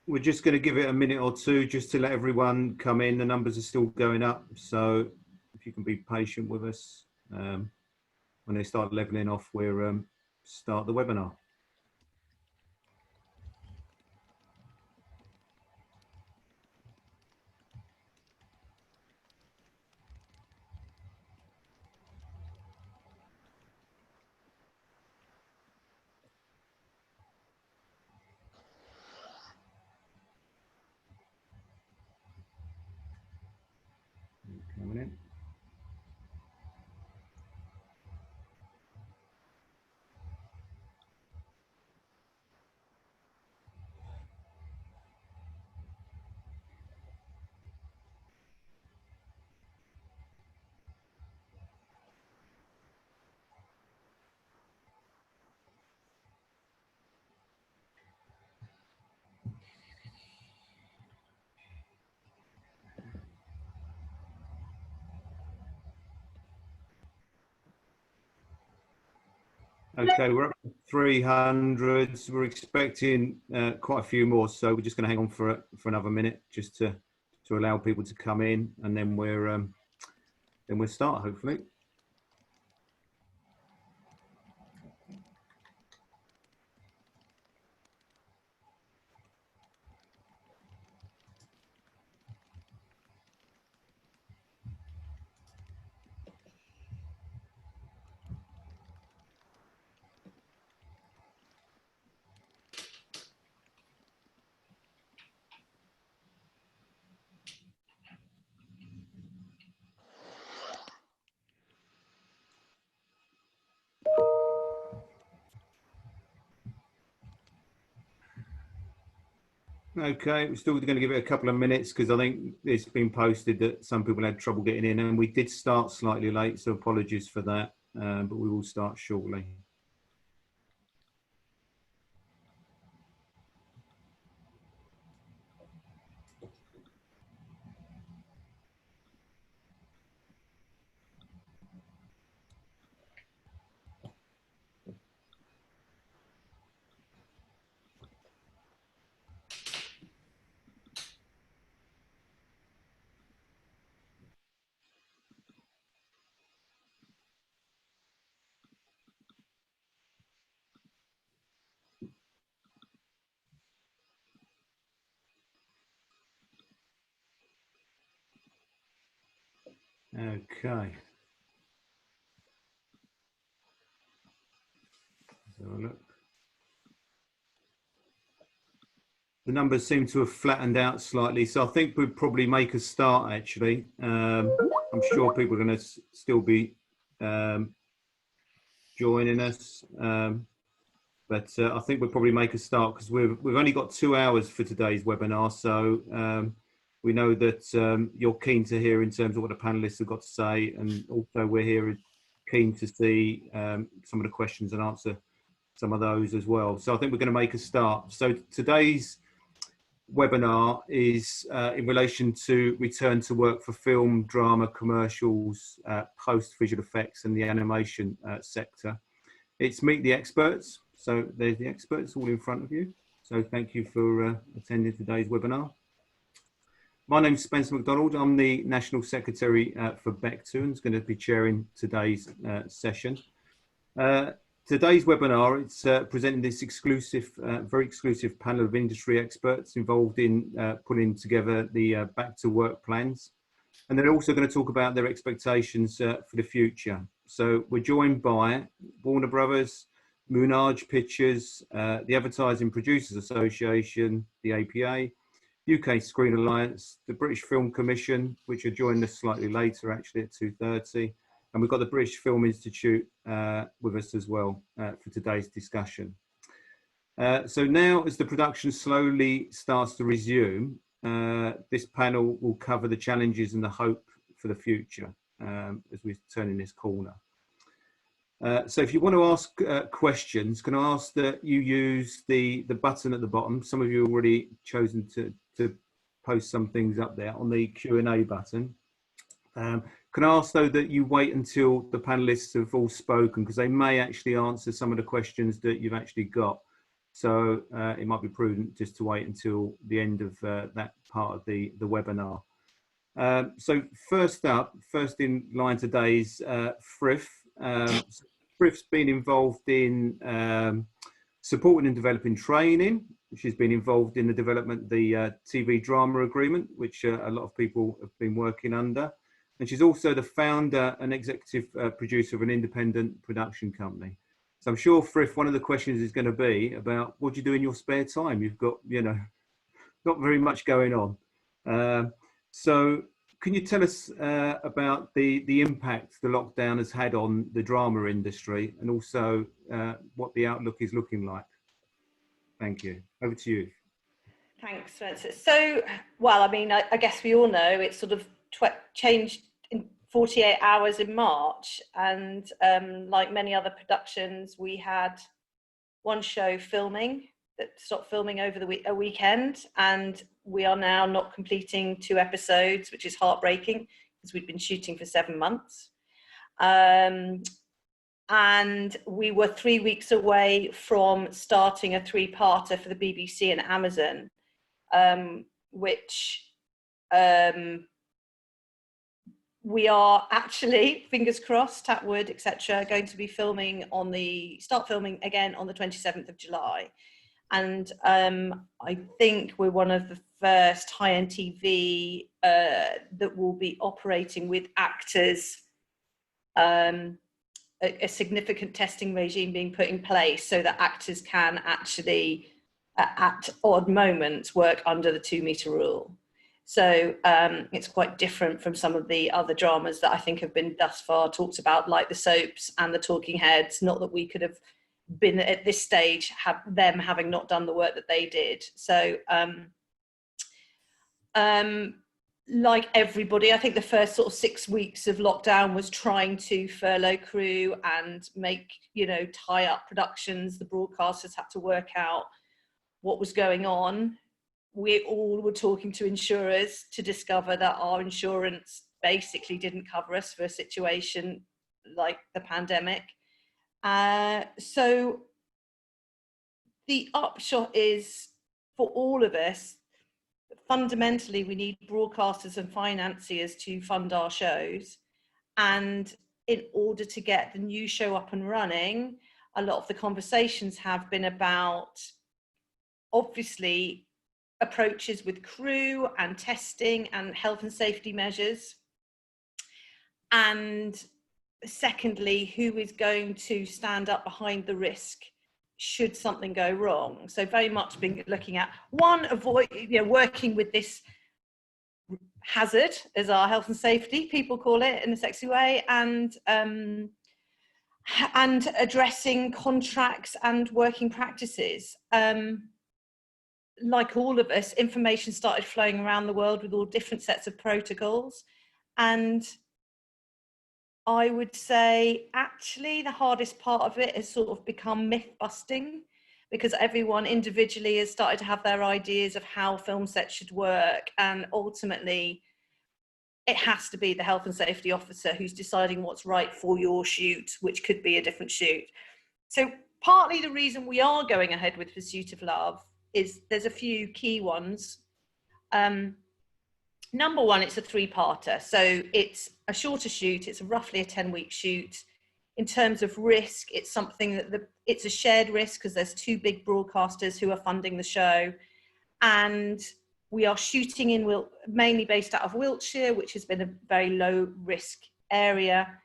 we're just going to give it a minute or two just to let everyone come in. The numbers are still going up, so if you can be patient with us, when they start leveling off, we'll start the webinar. Coming in. Okay, we're up to 300s. We're expecting quite a few more, so we're just going to hang on for another minute just to allow people to come in, and then we'll start hopefully. Okay, we're still going to give it a couple of minutes because I think it's been posted that some people had trouble getting in, and we did start slightly late, so apologies for that, but we will start shortly. Okay. So look. The numbers seem to have flattened out slightly, so I think we'd probably make a start actually. I'm sure people are going to still be joining us, but I think we'll probably make a start because we've only got 2 hours for today's webinar, so we know that you're keen to hear in terms of what the panelists have got to say, and also we're here keen to see some of the questions and answer some of those as well. So I think we're going to make a start. So today's webinar is in relation to return to work for film, drama, commercials, post visual effects and the animation sector. It's Meet the Experts. So there's the experts all in front of you. So thank you for attending today's webinar. My name is Spencer McDonald. I'm the National Secretary for BECTU and is going to be chairing today's session. Today's webinar, it's presenting this exclusive, very exclusive panel of industry experts involved in putting together the back to work plans. And they're also going to talk about their expectations for the future. So we're joined by Warner Brothers, Moonage Pictures, the Advertising Producers Association, the APA, UK Screen Alliance, the British Film Commission, which are joining us slightly later actually at 2:30. And we've got the British Film Institute with us as well for today's discussion. So now as the production slowly starts to resume, this panel will cover the challenges and the hope for the future as we're turning this corner. So if you want to ask questions, can I ask that you use the button at the bottom? Some of you have already chosen to post some things up there on the Q&A button. Can I ask though that you wait until the panelists have all spoken, because they may actually answer some of the questions that you've actually got. So it might be prudent just to wait until the end of that part of the webinar. So first up, first in line today is Frith. Frith's been involved in supporting and developing training. She's been involved in the development of the TV drama agreement, which a lot of people have been working under. And she's also the founder and executive producer of an independent production company. So I'm sure, Frith, one of the questions is going to be about what do you do in your spare time? You've got, not very much going on. So can you tell us about the impact the lockdown has had on the drama industry, and also what the outlook is looking like? Thank you. Over to you. Thanks, Francis. So, well, I mean, I guess we all know it sort of changed in 48 hours in March. And like many other productions, we had one show filming that stopped filming over a weekend. And we are now not completing 2 episodes, which is heartbreaking because we'd been shooting for 7 months. And we were 3 weeks away from starting a 3-parter for the BBC and Amazon, which we are actually, fingers crossed, tap wood, etc., going to be start filming again on the 27th of July. And I think we're one of the first high-end TV that will be operating with actors, a significant testing regime being put in place so that actors can actually, at odd moments, work under the 2-meter rule. So it's quite different from some of the other dramas that I think have been thus far talked about, like the soaps and the talking heads. Not that we could have been at this stage, them having not done the work that they did. So like everybody, I think the first sort of 6 weeks of lockdown was trying to furlough crew and make, tie up productions. The broadcasters had to work out what was going on. We all were talking to insurers to discover that our insurance basically didn't cover us for a situation like the pandemic. So the upshot is, for all of us, fundamentally, we need broadcasters and financiers to fund our shows. And in order to get the new show up and running, a lot of the conversations have been about, obviously, approaches with crew and testing and health and safety measures. And secondly, who is going to stand up behind the risk should something go wrong. So very much been looking at, one, working with this hazard, as our health and safety people call it in a sexy way, and addressing contracts and working practices. Like all of us, information started flowing around the world with all different sets of protocols. And I would say actually the hardest part of it has sort of become myth busting, because everyone individually has started to have their ideas of how film sets should work. And ultimately, it has to be the health and safety officer who's deciding what's right for your shoot, which could be a different shoot. So partly the reason we are going ahead with Pursuit of Love is there's a few key ones. Number one, it's a 3-parter. So it's a shorter shoot. It's roughly a 10-week shoot. In terms of risk, it's something that it's a shared risk because there's 2 big broadcasters who are funding the show. And we are shooting in mainly based out of Wiltshire, which has been a very low risk area.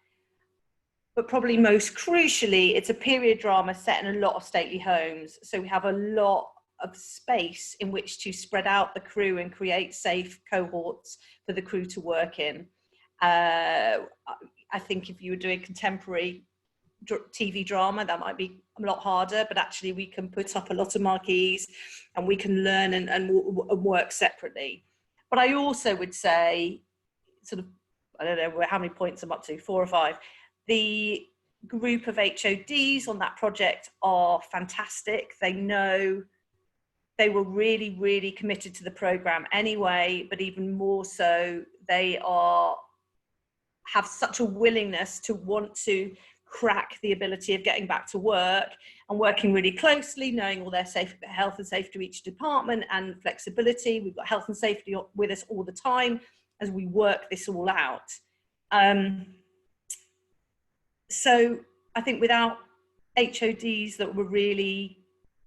But probably most crucially, it's a period drama set in a lot of stately homes. So we have a lot of space in which to spread out the crew and create safe cohorts for the crew to work in. I think if you were doing contemporary TV drama, that might be a lot harder, but actually we can put up a lot of marquees and we can learn and work separately. But I also would say, sort of, I don't know how many points I'm up to, 4 or 5. The group of HODs on that project are fantastic. They were really, really committed to the program anyway, but even more so, they have such a willingness to want to crack the ability of getting back to work and working really closely, knowing all their health and safety of each department and flexibility. We've got health and safety with us all the time as we work this all out. So I think without HODs that were really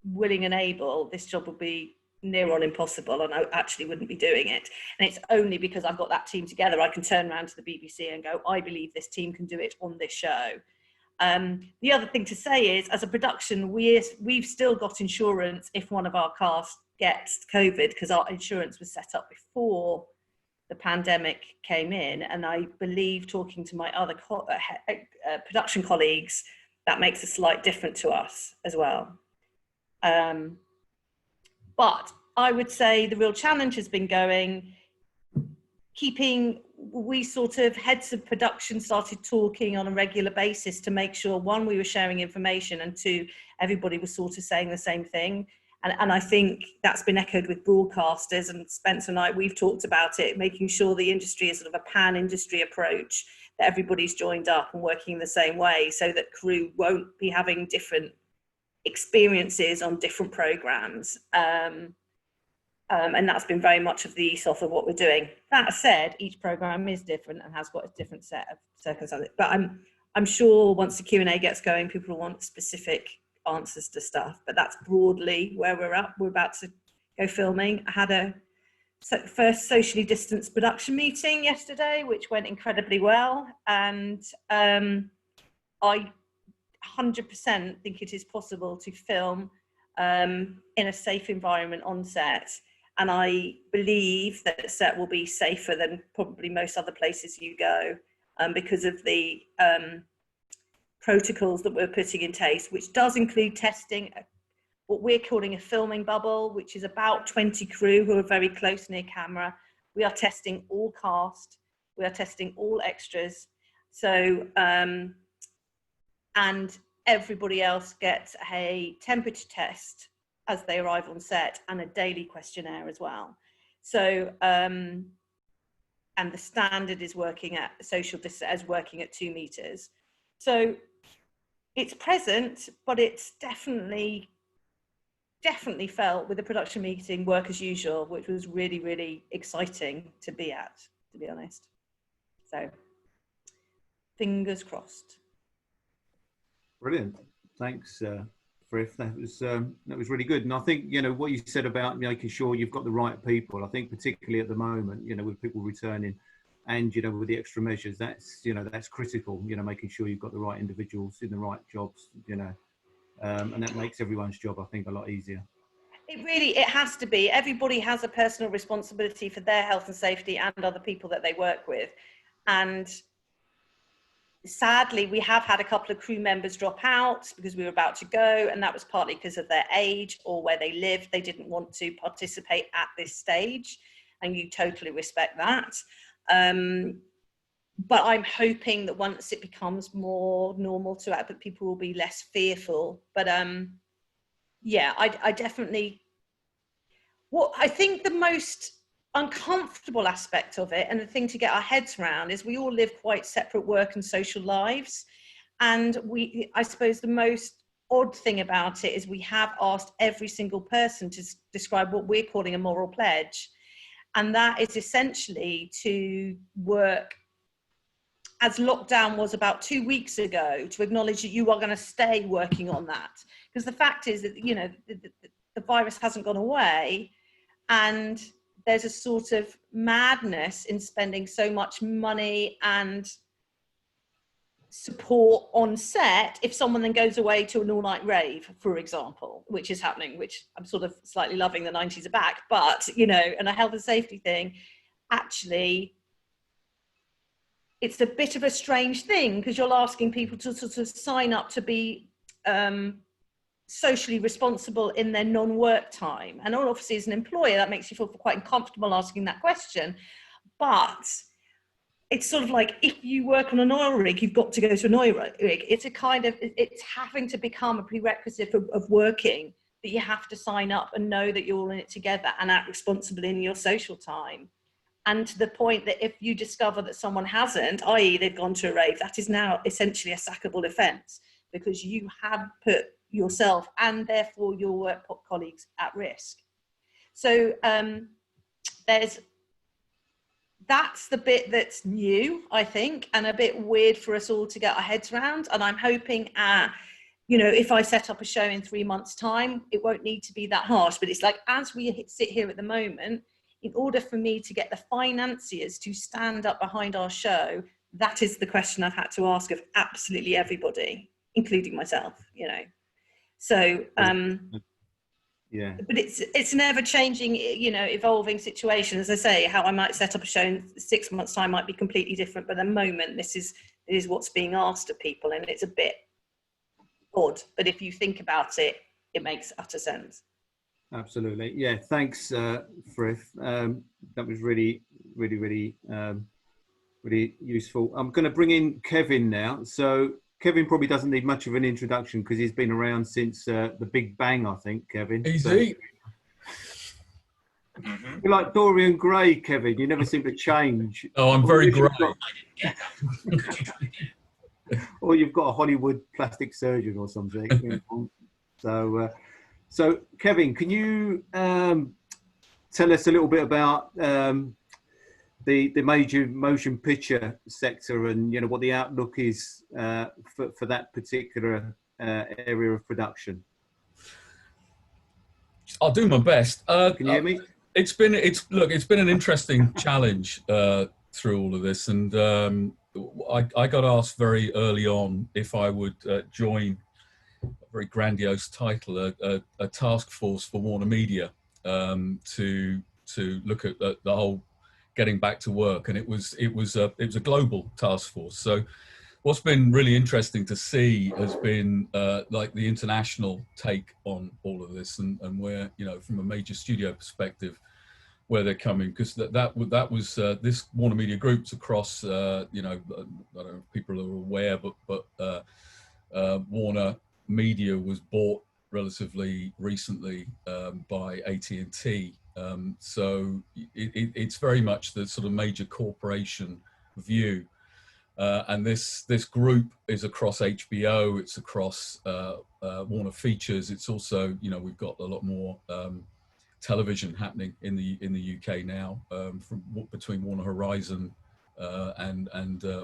willing and able, this job would be near on impossible, and I actually wouldn't be doing it. And it's only because I've got that team together I can turn around to the BBC and go, I believe this team can do it on this show. The other thing to say is, as a production, we've still got insurance if one of our cast gets COVID, because our insurance was set up before the pandemic came in. And I believe, talking to my other production colleagues, that makes a slight difference to us as well. But I would say the real challenge has been we sort of heads of production started talking on a regular basis to make sure, one, we were sharing information, and two, everybody was sort of saying the same thing. And I think that's been echoed with broadcasters, and Spencer and I, we've talked about it, making sure the industry is sort of a pan-industry approach, that everybody's joined up and working in the same way, so that crew won't be having different experiences on different programs. And that's been very much of the ethos of what we're doing. That said, each program is different and has got a different set of circumstances. But I'm sure once the Q&A gets going, people will want specific answers to stuff. But that's broadly where we're at. We're about to go filming. I had a first socially distanced production meeting yesterday, which went incredibly well. And I 100% think it is possible to film in a safe environment on set. And I believe that set will be safer than probably most other places you go, because of the protocols that we're putting in place, which does include testing what we're calling a filming bubble, which is about 20 crew who are very close near camera. We are testing all cast, we are testing all extras. So, and everybody else gets a temperature test as they arrive on set, and a daily questionnaire as well. So, and the standard is working at social distance, as working at 2 meters. So it's present, but it's definitely felt with the production meeting work as usual, which was really, really exciting to be at, to be honest. So fingers crossed. Brilliant. Thanks, Frith. That was really good. And I think, you know, what you said about making sure you've got the right people, I think particularly at the moment, you know, with people returning and, you know, with the extra measures, that's, you know, that's critical, you know, making sure you've got the right individuals in the right jobs, you know, and that makes everyone's job, I think, a lot easier. It has to be. Everybody has a personal responsibility for their health and safety and other people that they work with. And sadly, we have had a couple of crew members drop out because we were about to go, and that was partly because of their age or where they live. They didn't want to participate at this stage, and you totally respect that. But I'm hoping that once it becomes more normal to act, that people will be less fearful. But yeah, I definitely, what I think the most uncomfortable aspect of it, and the thing to get our heads around, is we all live quite separate work and social lives. And I suppose the most odd thing about it is we have asked every single person to describe what we're calling a moral pledge. And that is essentially to work, as lockdown was about 2 weeks ago, to acknowledge that you are going to stay working on that. Because the fact is that, you know, the virus hasn't gone away, and there's a sort of madness in spending so much money and support on set if someone then goes away to an all-night rave, for example, which is happening, which I'm sort of slightly loving. The 90s are back, but, you know, and a health and safety thing, actually, it's a bit of a strange thing, because you're asking people to sort of sign up to be socially responsible in their non-work time. And obviously as an employer, that makes you feel quite uncomfortable asking that question. But it's sort of like, if you work on an oil rig, you've got to go to an oil rig. It's a kind of, it's having to become a prerequisite of working, that you have to sign up and know that you're all in it together and act responsibly in your social time. And to the point that if you discover that someone hasn't, i.e. they've gone to a rave, that is now essentially a sackable offence, because you have put yourself and therefore your work colleagues at risk. So that's the bit that's new, I think, and a bit weird for us all to get our heads around. And I'm hoping, if I set up a show in 3 months' time, it won't need to be that harsh. But it's like, as we sit here at the moment, in order for me to get the financiers to stand up behind our show, that is the question I've had to ask of absolutely everybody, including myself, So, yeah. but it's an ever-changing, evolving situation. As I say, how I might set up a show in 6 months' time might be completely different. But at the moment, this is what's being asked of people, and it's a bit odd. But if you think about it, it makes utter sense. Absolutely. Yeah. Thanks, Frith. That was really, really, really, really useful. I'm going to bring in Kevin now. So Kevin probably doesn't need much of an introduction because he's been around since the Big Bang, I think, Kevin. Easy. So, you're like Dorian Gray, Kevin. You never seem to change. Oh, I'm very grey. Or you've got a Hollywood plastic surgeon or something. So Kevin, can you tell us a little bit about the major motion picture sector and what the outlook is for that particular area of production? I'll do my best. Can you hear me? It's been an interesting challenge through all of this, and I got asked very early on if I would join a very grandiose title, a task force for Warner Media to look at the whole getting back to work, and it was a global task force. So what's been really interesting to see has been like the international take on all of this, and where from a major studio perspective where they're coming, because that was this Warner Media Group's across I don't know if people are aware, but Warner Media was bought relatively recently by AT&T. So it's very much the sort of major corporation view. And this group is across HBO, it's across Warner Features. It's also, we've got a lot more television happening in the UK now, from between Warner Horizon and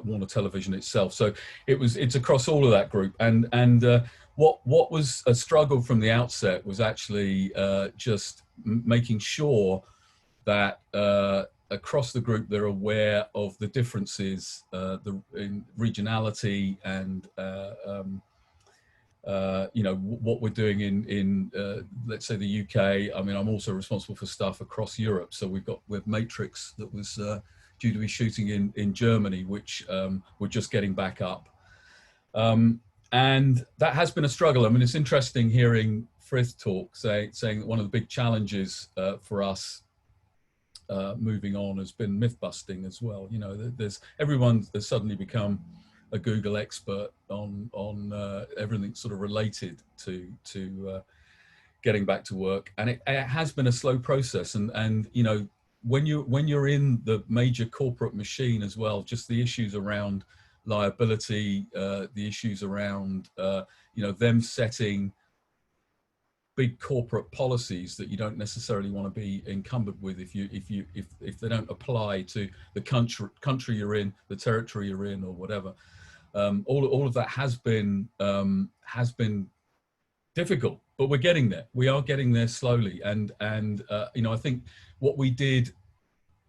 Warner Television itself. So it's across all of that group. And what was a struggle from the outset was actually just making sure that across the group they're aware of the differences in regionality and what we're doing in let's say the UK. I mean, I'm also responsible for stuff across Europe, so we have Matrix that was due to be shooting in Germany, which we're just getting back up. And that has been a struggle. I mean, it's interesting hearing Frith talk, saying that one of the big challenges for us moving on has been myth busting as well. Everyone has suddenly become a Google expert on everything sort of related to getting back to work, and it has been a slow process. And when you're in the major corporate machine as well, just the issues around liability, the issues around them setting big corporate policies that you don't necessarily want to be encumbered with if they don't apply to the country you're in, the territory you're in, or whatever. All of that has been difficult, but we're getting there. We are getting there slowly, and I think what we did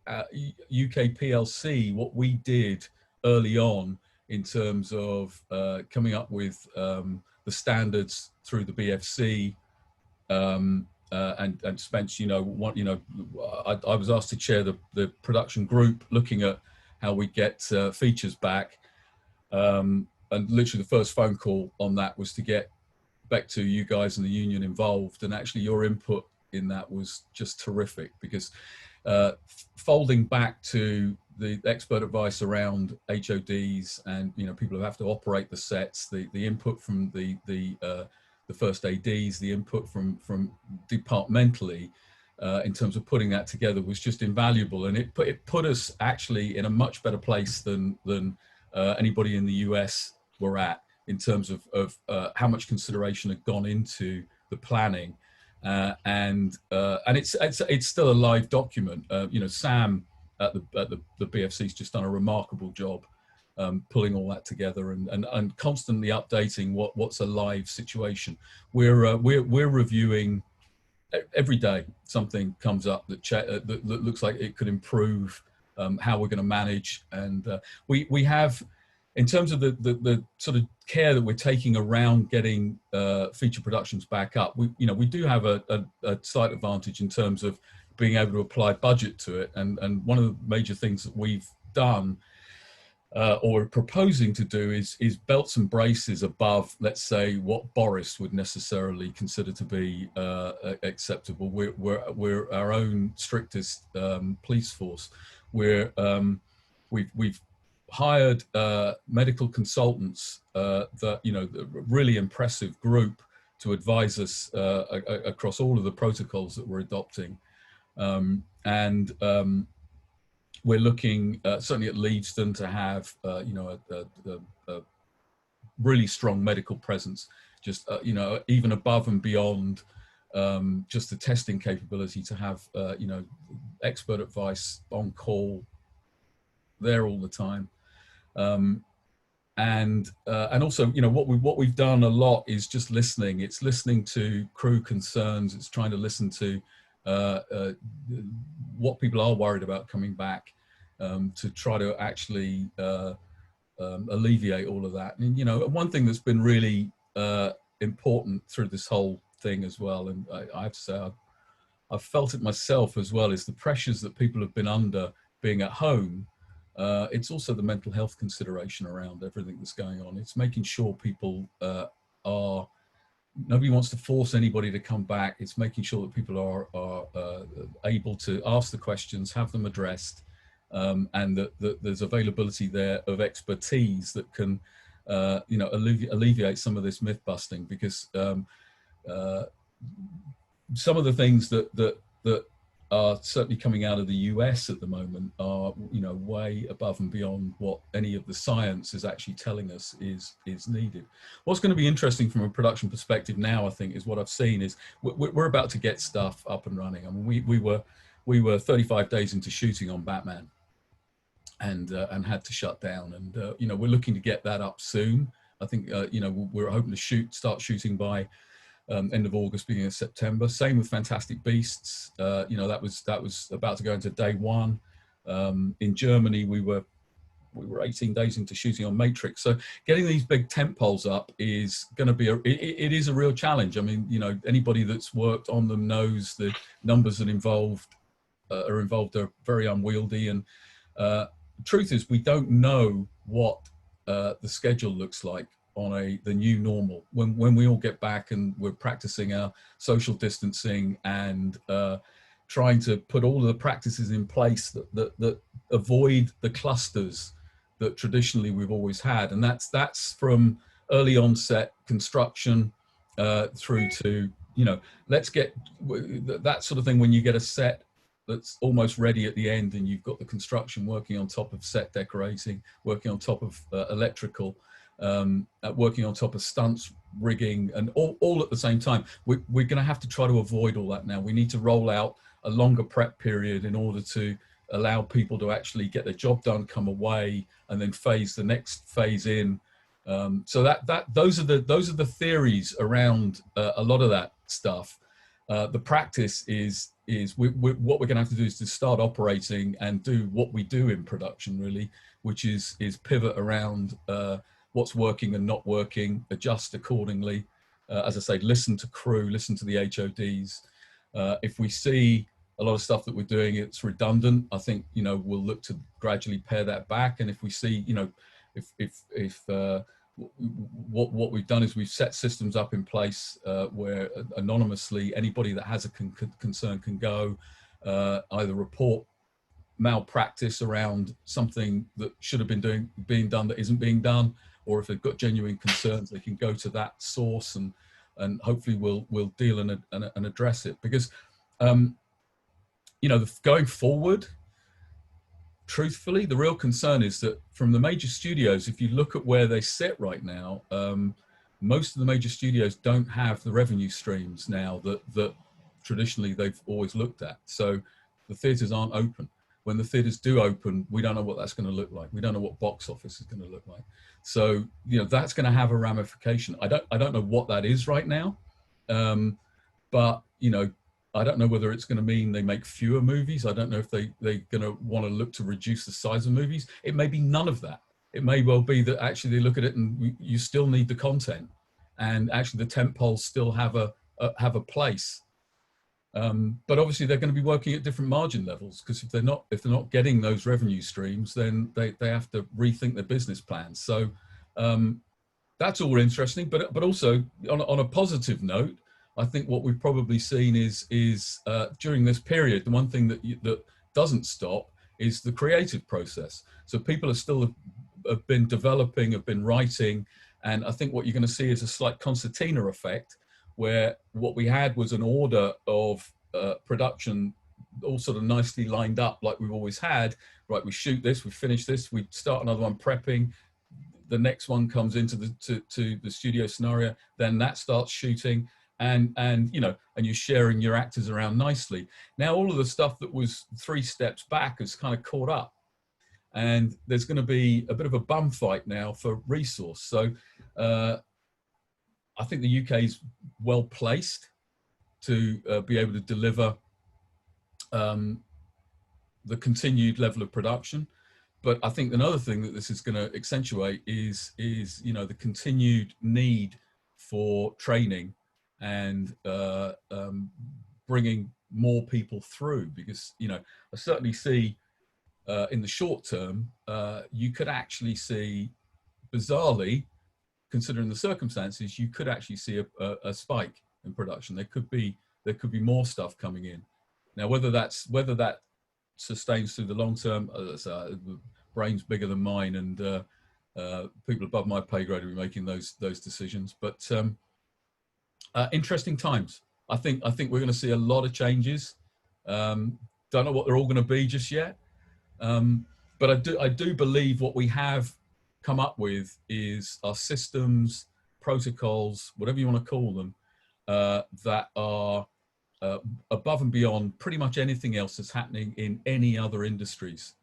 UK PLC, what we did early on in terms of coming up with the standards through the BFC. And Spence, I was asked to chair the production group looking at how we get features back, and literally the first phone call on that was to get back to you guys and the union involved, and actually your input in that was just terrific, because folding back to the expert advice around HODs and people who have to operate the sets, the input from the first ADs, the input from departmentally, in terms of putting that together was just invaluable, and it put us actually in a much better place than anybody in the US were at, in terms of how much consideration had gone into the planning, and it's still a live document. You know, Sam at the BFC's just done a remarkable job pulling all that together and constantly updating what's a live situation. We're reviewing every day. Something comes up that looks like it could improve how we're going to manage, and we have, in terms of the sort of care that we're taking around getting feature productions back up, we do have a slight advantage in terms of being able to apply budget to it, and one of the major things that we've done or proposing to do is belts and braces above, let's say, what Boris would necessarily consider to be acceptable. We're our own strictest police force. We've hired medical consultants, the really impressive group, to advise us across all of the protocols that we're adopting, we're looking certainly at Leedston to have a really strong medical presence, just even above and beyond just the testing capability, to have expert advice on call there all the time, and also what we've done a lot is just listening. It's listening to crew concerns. It's trying to listen to what people are worried about coming back, to try to actually alleviate all of that. And one thing that's been really important through this whole thing as well, and I have to say I've felt it myself as well, is the pressures that people have been under being at home. It's also the mental health consideration around everything that's going on. It's making sure people are, nobody wants to force anybody to come back. It's making sure that people are able to ask the questions, have them addressed, and that there's availability there of expertise that can alleviate some of this myth busting, because some of the things that are certainly coming out of the US at the moment are way above and beyond what any of the science is actually telling us is needed. What's going to be interesting from a production perspective now, I think, is what I've seen is we're about to get stuff up and running. I mean, we were 35 days into shooting on Batman, and had to shut down, and we're looking to get that up soon. I think we're hoping to start shooting by end of August, beginning of September. Same with Fantastic Beasts. That was about to go into day one. In Germany, we were 18 days into shooting on Matrix. So getting these big tent poles up is going to be it is a real challenge. I mean, anybody that's worked on them knows the numbers that are involved are very unwieldy. And truth is, we don't know what the schedule looks like on the new normal when we all get back and we're practicing our social distancing and trying to put all of the practices in place that avoid the clusters that traditionally we've always had. And that's from early onset construction through to let's get that sort of thing. When you get a set that's almost ready at the end, and you've got the construction working on top of set decorating, working on top of electrical, working on top of stunts, rigging, and all at the same time. We're going to have to try to avoid all that now. We need to roll out a longer prep period in order to allow people to actually get their job done, come away, and then phase the next phase in. So those are the theories around a lot of that stuff. The practice is what we're going to have to do is to start operating and do what we do in production, really, which is pivot around what's working and not working, adjust accordingly. As I say, listen to crew, listen to the HODs. If we see a lot of stuff that we're doing, it's redundant, I think, we'll look to gradually pare that back. And if we see, what we've done is we've set systems up in place where anonymously anybody that has a concern can go either report malpractice around something that should have been being done that isn't being done, or if they've got genuine concerns, they can go to that source and hopefully we'll deal and address it. Because you know, going forward, truthfully, the real concern is that from the major studios, if you look at where they sit right now, most of the major studios don't have the revenue streams now that traditionally they've always looked at. So the theatres aren't open. When the theatres do open, we don't know what that's going to look like. We don't know what box office is going to look like. So, you know, that's going to have a ramification. I don't know what that is right now, but, you know, I don't know whether it's going to mean they make fewer movies. I don't know if they're going to want to look to reduce the size of movies. It may be none of that. It may well be that actually they look at it and you still need the content, and actually the tent poles still have a place. But obviously they're going to be working at different margin levels, because if they're not getting those revenue streams, then they have to rethink their business plans. So that's all interesting. But also on a positive note, I think what we've probably seen is during this period, the one thing that doesn't stop is the creative process. So people are still have been developing, have been writing, and I think what you're going to see is a slight concertina effect, where what we had was an order of production all sort of nicely lined up like we've always had. Right, we shoot this, we finish this, we start another one prepping, the next one comes into to the studio scenario, then that starts shooting. And you know, and you're sharing your actors around nicely. Now all of the stuff that was 3 steps back has kind of caught up, and there's going to be a bit of a bum fight now for resource. So I think the UK is well placed to be able to deliver the continued level of production. But I think another thing that this is going to accentuate is you know, the continued need for training and bringing more people through, because, you know, I certainly see in the short term, you could actually see, bizarrely, considering the circumstances, you could actually see a spike in production. There could be more stuff coming in. Now, whether that sustains through the long term, the brain's bigger than mine, and people above my pay grade will be making those decisions. But interesting times. I think we're going to see a lot of changes. Don't know what they're all going to be just yet, but I do believe what we have come up with is our systems, protocols, whatever you want to call them, that are above and beyond pretty much anything else that's happening in any other industries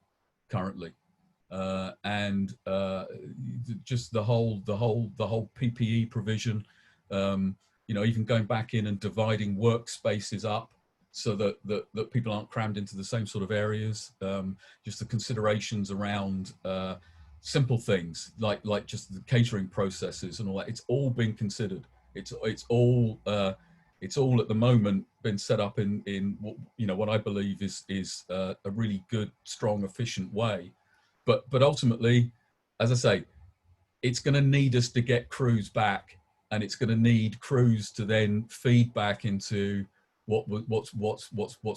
currently. And just the whole PPE provision, you know, even going back in and dividing workspaces up so that people aren't crammed into the same sort of areas. Just the considerations around simple things like just the catering processes and all that. It's all been considered. It's all at the moment been set up in what, you know, what I believe is a really good, strong, efficient way. But ultimately, as I say, it's going to need us to get crews back, and it's going to need crews to then feed back into what's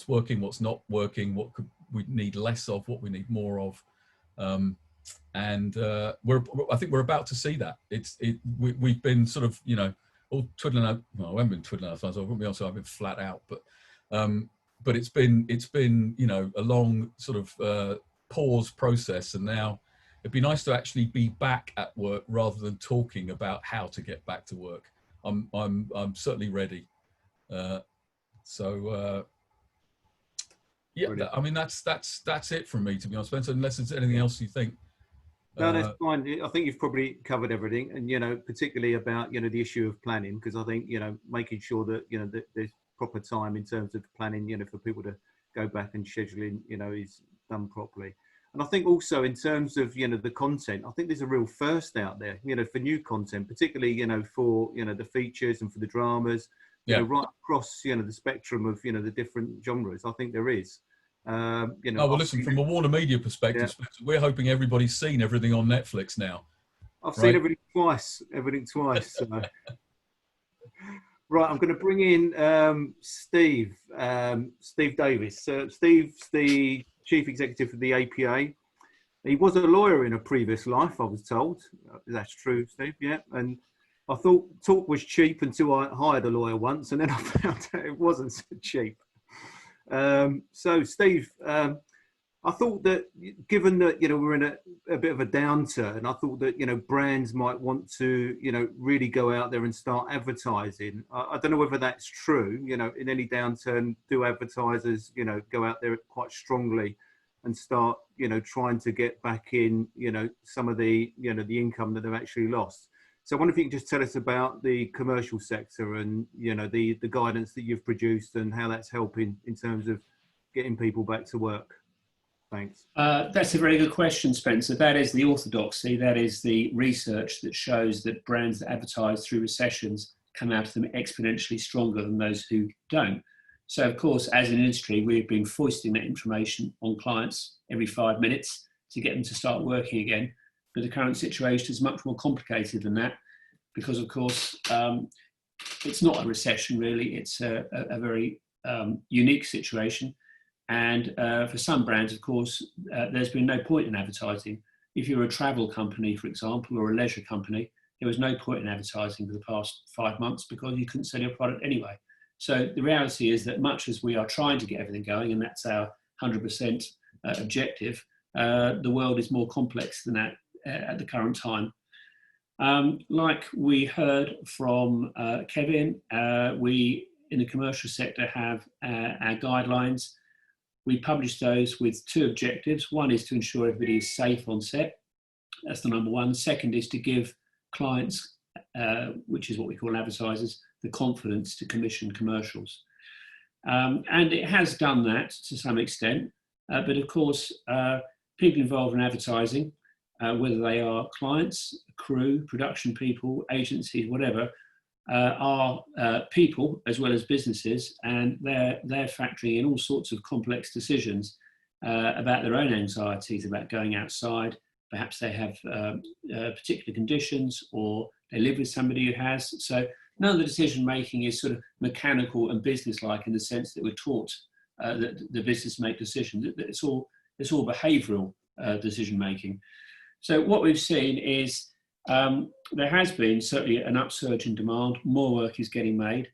working, what's not working, what could we need less of, what we need more of, and I think we're about to see that. We've been sort of, you know, all twiddling out. Well, I haven't been twiddling out thumbs. I wouldn't be honest, I've been flat out, but it's been you know, a long sort of pause process, and now it'd be nice to actually be back at work rather than talking about how to get back to work. I'm certainly ready. Yeah, I mean that's it from me, to be honest, Spencer, unless there's anything else you think. No, that's fine. I think you've probably covered everything, and, you know, particularly about, you know, the issue of planning, because I think, you know, making sure that, you know, that there's proper time in terms of planning, you know, for people to go back and scheduling, you know, is done properly. And I think also in terms of, you know, the content, I think there's a real thirst out there, you know, for new content, particularly, you know, for, you know, the features and for the dramas, you know, right across, you know, the spectrum of, you know, the different genres. I think there is. You know, oh well, listen, from a Warner Media perspective, yeah, we're hoping everybody's seen everything on Netflix now. I've seen everything twice. So. Right, I'm going to bring in Steve Davis. Steve's the Chief Executive of the APA. He was a lawyer in a previous life, I was told. That's true, Steve, yeah. And I thought talk was cheap until I hired a lawyer once, and then I found out it wasn't so cheap. So, Steve, I thought that given that, we're in a bit of a downturn, I thought that, brands might want to, really go out there and start advertising. I don't know whether that's true, in any downturn, do advertisers, go out there quite strongly and start, trying to get back in, some of the, the income that they've actually lost. So I wonder if you can just tell us about the commercial sector and, the guidance that you've produced and how that's helping in terms of getting people back to work. Thanks. That's a very good question, Spencer. That is the orthodoxy. That is the research that shows that brands that advertise through recessions come out of them exponentially stronger than those who don't. So, of course, as an industry, we've been foisting that information on clients every 5 minutes to get them to start working again. But the current situation is much more complicated than that because, of course, it's not a recession, really. It's a very unique situation. And for some brands, of course, there's been no point in advertising. If you're a travel company, for example, or a leisure company, there was no point in advertising for the past 5 months because you couldn't sell your product anyway. So the reality is that much as we are trying to get everything going, and that's our 100% objective, the world is more complex than that at the current time. Like we heard from Kevin, we in the commercial sector have our guidelines. We publish those with 2 objectives. One is to ensure everybody is safe on set. That's the number one. Second is to give clients, which is what we call advertisers, the confidence to commission commercials. And it has done that to some extent. But of course, people involved in advertising, whether they are clients, crew, production people, agencies, whatever, are people as well as businesses, and they're factoring in all sorts of complex decisions about their own anxieties about going outside. Perhaps they have particular conditions, or they live with somebody who has. So none of the decision making is sort of mechanical and business-like in the sense that we're taught that the business make decisions. It's all behavioural decision making. So what we've seen is there has been certainly an upsurge in demand. More work is getting made,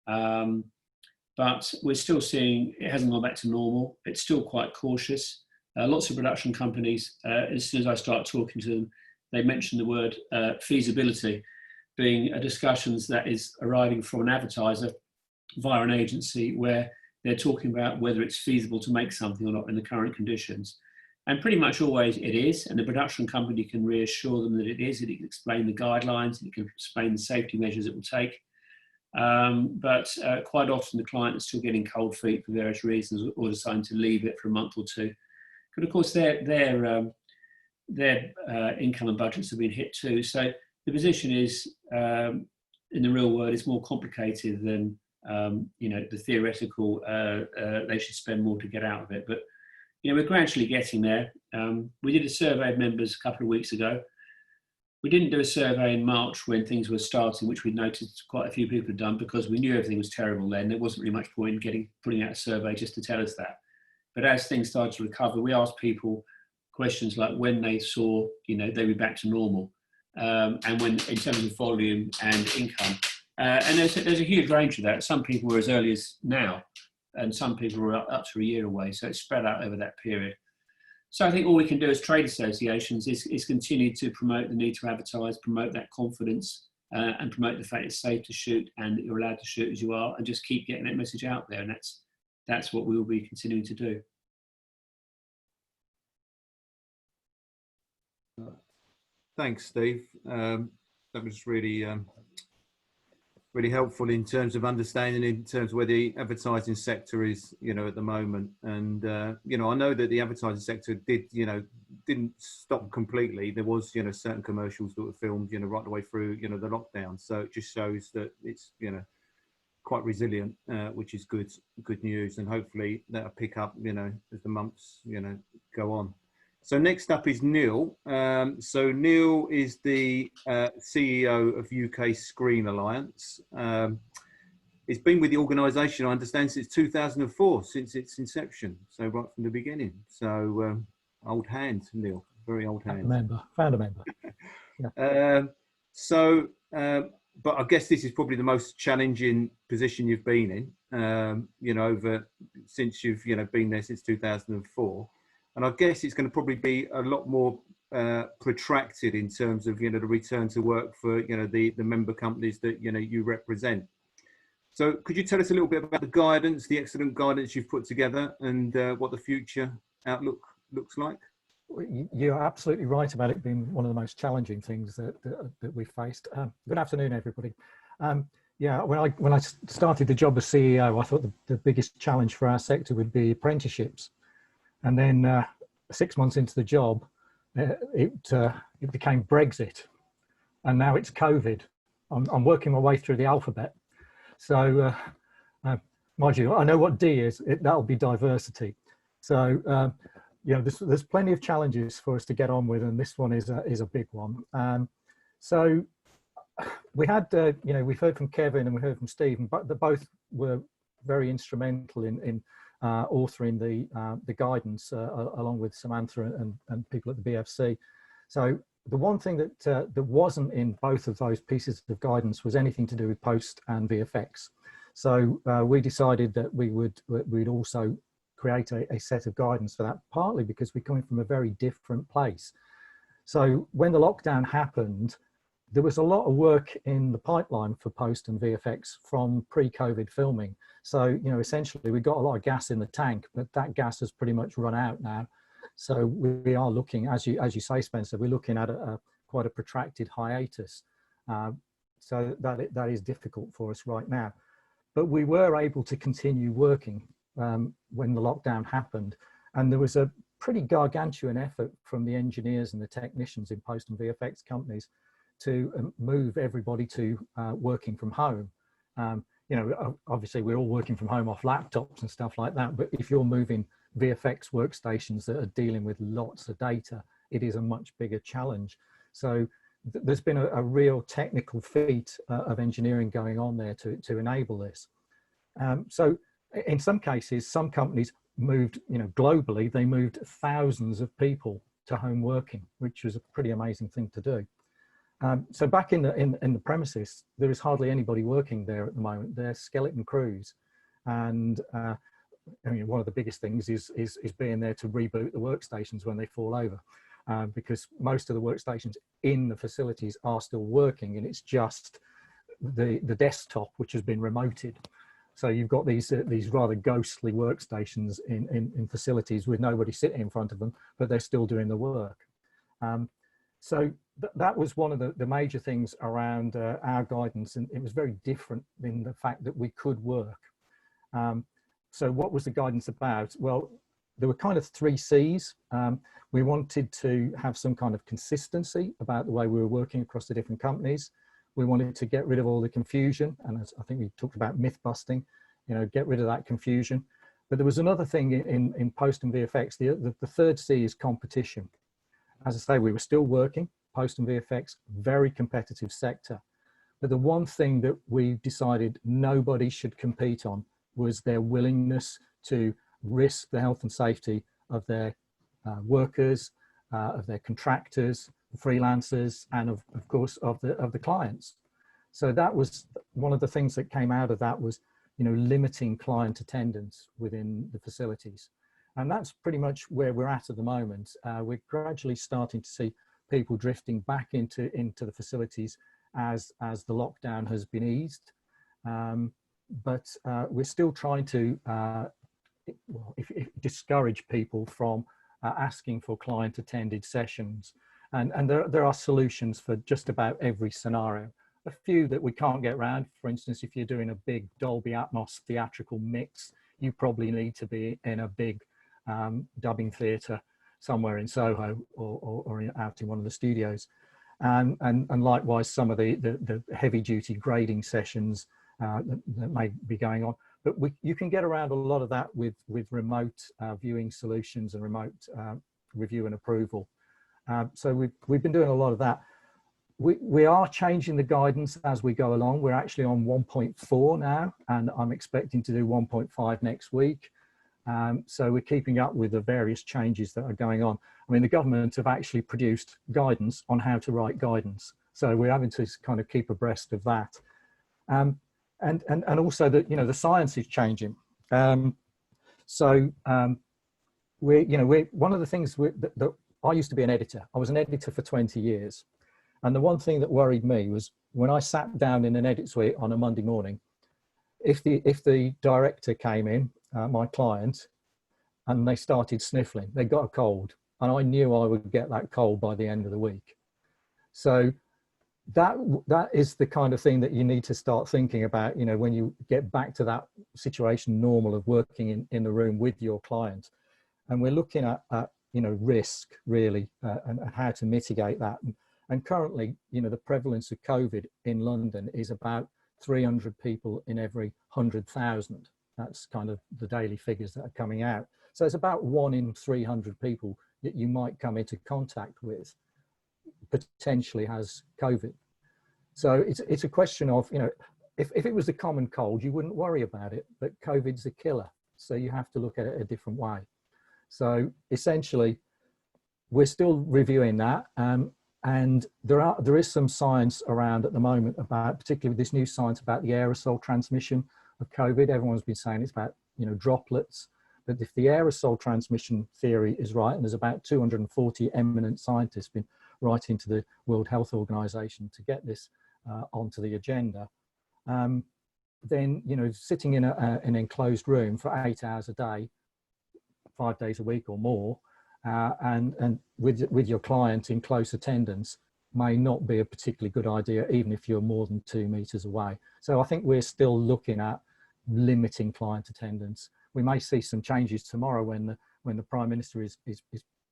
but we're still seeing it hasn't gone back to normal. It's still quite cautious. Lots of production companies, as soon as I start talking to them, they mention the word feasibility being a discussions that is arriving from an advertiser via an agency where they're talking about whether it's feasible to make something or not in the current conditions. And pretty much always it is, and the production company can reassure them that it is, it can explain the guidelines, it can explain the safety measures it will take. But quite often the client is still getting cold feet for various reasons or deciding to leave it for a month or two. But of course their income and budgets have been hit too. So the position is, in the real world, is more complicated than the theoretical. They should spend more to get out of it. But we're gradually getting there. We did a survey of members a couple of weeks ago. We didn't do a survey in March when things were starting, which we noticed quite a few people had done because we knew everything was terrible then. There wasn't really much point in putting out a survey just to tell us that. But as things started to recover, we asked people questions like when they saw, they'd be back to normal, and when in terms of volume and income. And there's a huge range of that. Some people were as early as now, and some people were up to a year away. So it's spread out over that period. So I think all we can do as trade associations is continue to promote the need to advertise, promote that confidence, and promote the fact it's safe to shoot and that you're allowed to shoot as you are, and just keep getting that message out there. And that's what we will be continuing to do. Thanks, Steve. That was really really helpful in terms of understanding in terms of where the advertising sector is, at the moment. And, I know that the advertising sector didn't stop completely. There was, certain commercials that were filmed, right the way through, the lockdown. So it just shows that it's, quite resilient, which is good news. And hopefully that'll pick up, as the months, go on. So next up is Neil. So Neil is the CEO of UK Screen Alliance. It's been with the organisation, I understand, since 2004, since its inception. So right from the beginning. So old hand, Neil, very old hand. Founder member. Yeah. but I guess this is probably the most challenging position you've been in, over since you've, been there since 2004. And I guess it's going to probably be a lot more protracted in terms of, the return to work for, the member companies that, you represent. So could you tell us a little bit about the guidance, the excellent guidance you've put together, and what the future outlook looks like? You're absolutely right about it being one of the most challenging things that we faced. Good afternoon, everybody. Yeah, when I started the job as CEO, I thought the biggest challenge for our sector would be apprenticeships. And then 6 months into the job, it became Brexit, and now it's COVID. I'm working my way through the alphabet. So, mind you, I know what D is. That'll be diversity. So, there's plenty of challenges for us to get on with, and this one is a big one. So, we had, we've heard from Kevin and we heard from Steve, but they both were very instrumental in authoring the guidance along with Samantha and people at the BFC. So the one thing that wasn't in both of those pieces of guidance was anything to do with post and VFX. So we decided that we'd also create a set of guidance for that, partly because we're coming from a very different place. So when the lockdown happened, there was a lot of work in the pipeline for post and VFX from pre-COVID filming. So, essentially we got a lot of gas in the tank, but that gas has pretty much run out now. So we are looking, as you say, Spencer, we're looking at quite a protracted hiatus. So that is difficult for us right now. But we were able to continue working when the lockdown happened. And there was a pretty gargantuan effort from the engineers and the technicians in post and VFX companies to move everybody to working from home. Obviously we're all working from home off laptops and stuff like that, but if you're moving VFX workstations that are dealing with lots of data, it is a much bigger challenge. So there's been a real technical feat of engineering going on there to enable this. So in some cases, some companies moved, globally, they moved thousands of people to home working, which was a pretty amazing thing to do. So back in the premises, there is hardly anybody working there at the moment. They're skeleton crews, and one of the biggest things is being there to reboot the workstations when they fall over, because most of the workstations in the facilities are still working, and it's just the desktop which has been remoted. So you've got these rather ghostly workstations in facilities with nobody sitting in front of them, but they're still doing the work. So that was one of the major things around our guidance, and it was very different in the fact that we could work. So what was the guidance about? Well, there were kind of 3 C's. We wanted to have some kind of consistency about the way we were working across the different companies. We wanted to get rid of all the confusion, and as I think we talked about myth busting, get rid of that confusion. But there was another thing in post and VFX. The 3rd C is competition. As I say, we were still working, post and VFX, very competitive sector. But the one thing that we decided nobody should compete on was their willingness to risk the health and safety of their workers, of their contractors, freelancers, and of course of the clients. So that was one of the things that came out of that was, limiting client attendance within the facilities. And that's pretty much where we're at the moment. We're gradually starting to see people drifting back into the facilities as the lockdown has been eased. But we're still trying to discourage people from asking for client attended sessions. And there are solutions for just about every scenario. A few that we can't get around. For instance, if you're doing a big Dolby Atmos theatrical mix, you probably need to be in a big dubbing theatre somewhere in Soho or out in one of the studios. And likewise, some of the heavy duty grading sessions that may be going on. But you can get around a lot of that with remote viewing solutions and remote review and approval. So we've been doing a lot of that. We are changing the guidance as we go along. We're actually on 1.4 now, and I'm expecting to do 1.5 next week. So we're keeping up with the various changes that are going on. I mean, the government have actually produced guidance on how to write guidance. So we're having to kind of keep abreast of that. And also that, the science is changing. We're one of the things that I used to be an editor. I was an editor for 20 years. And the one thing that worried me was when I sat down in an edit suite on a Monday morning, if the director came in, my client, and they started sniffling, they got a cold, and I knew I would get that cold by the end of the week. So that is the kind of thing that you need to start thinking about, when you get back to that situation normal of working in the room with your client. And we're looking at risk really, and how to mitigate that. And currently, the prevalence of COVID in London is about 300 people in every 100,000. That's kind of the daily figures that are coming out. So it's about 1 in 300 people that you might come into contact with potentially has COVID. So it's a question of, if it was a common cold, you wouldn't worry about it, but COVID's a killer. So you have to look at it a different way. So essentially, we're still reviewing that. And there is some science around at the moment about, particularly with this new science about the aerosol transmission of COVID. Everyone's been saying it's about, droplets. But if the aerosol transmission theory is right, and there's about 240 eminent scientists been writing to the World Health Organization to get this onto the agenda, then, sitting in an enclosed room for 8 hours a day, 5 days a week or more, and with your client in close attendance may not be a particularly good idea, even if you're more than 2 meters away. So I think we're still looking at limiting client attendance. We may see some changes tomorrow when the Prime Minister is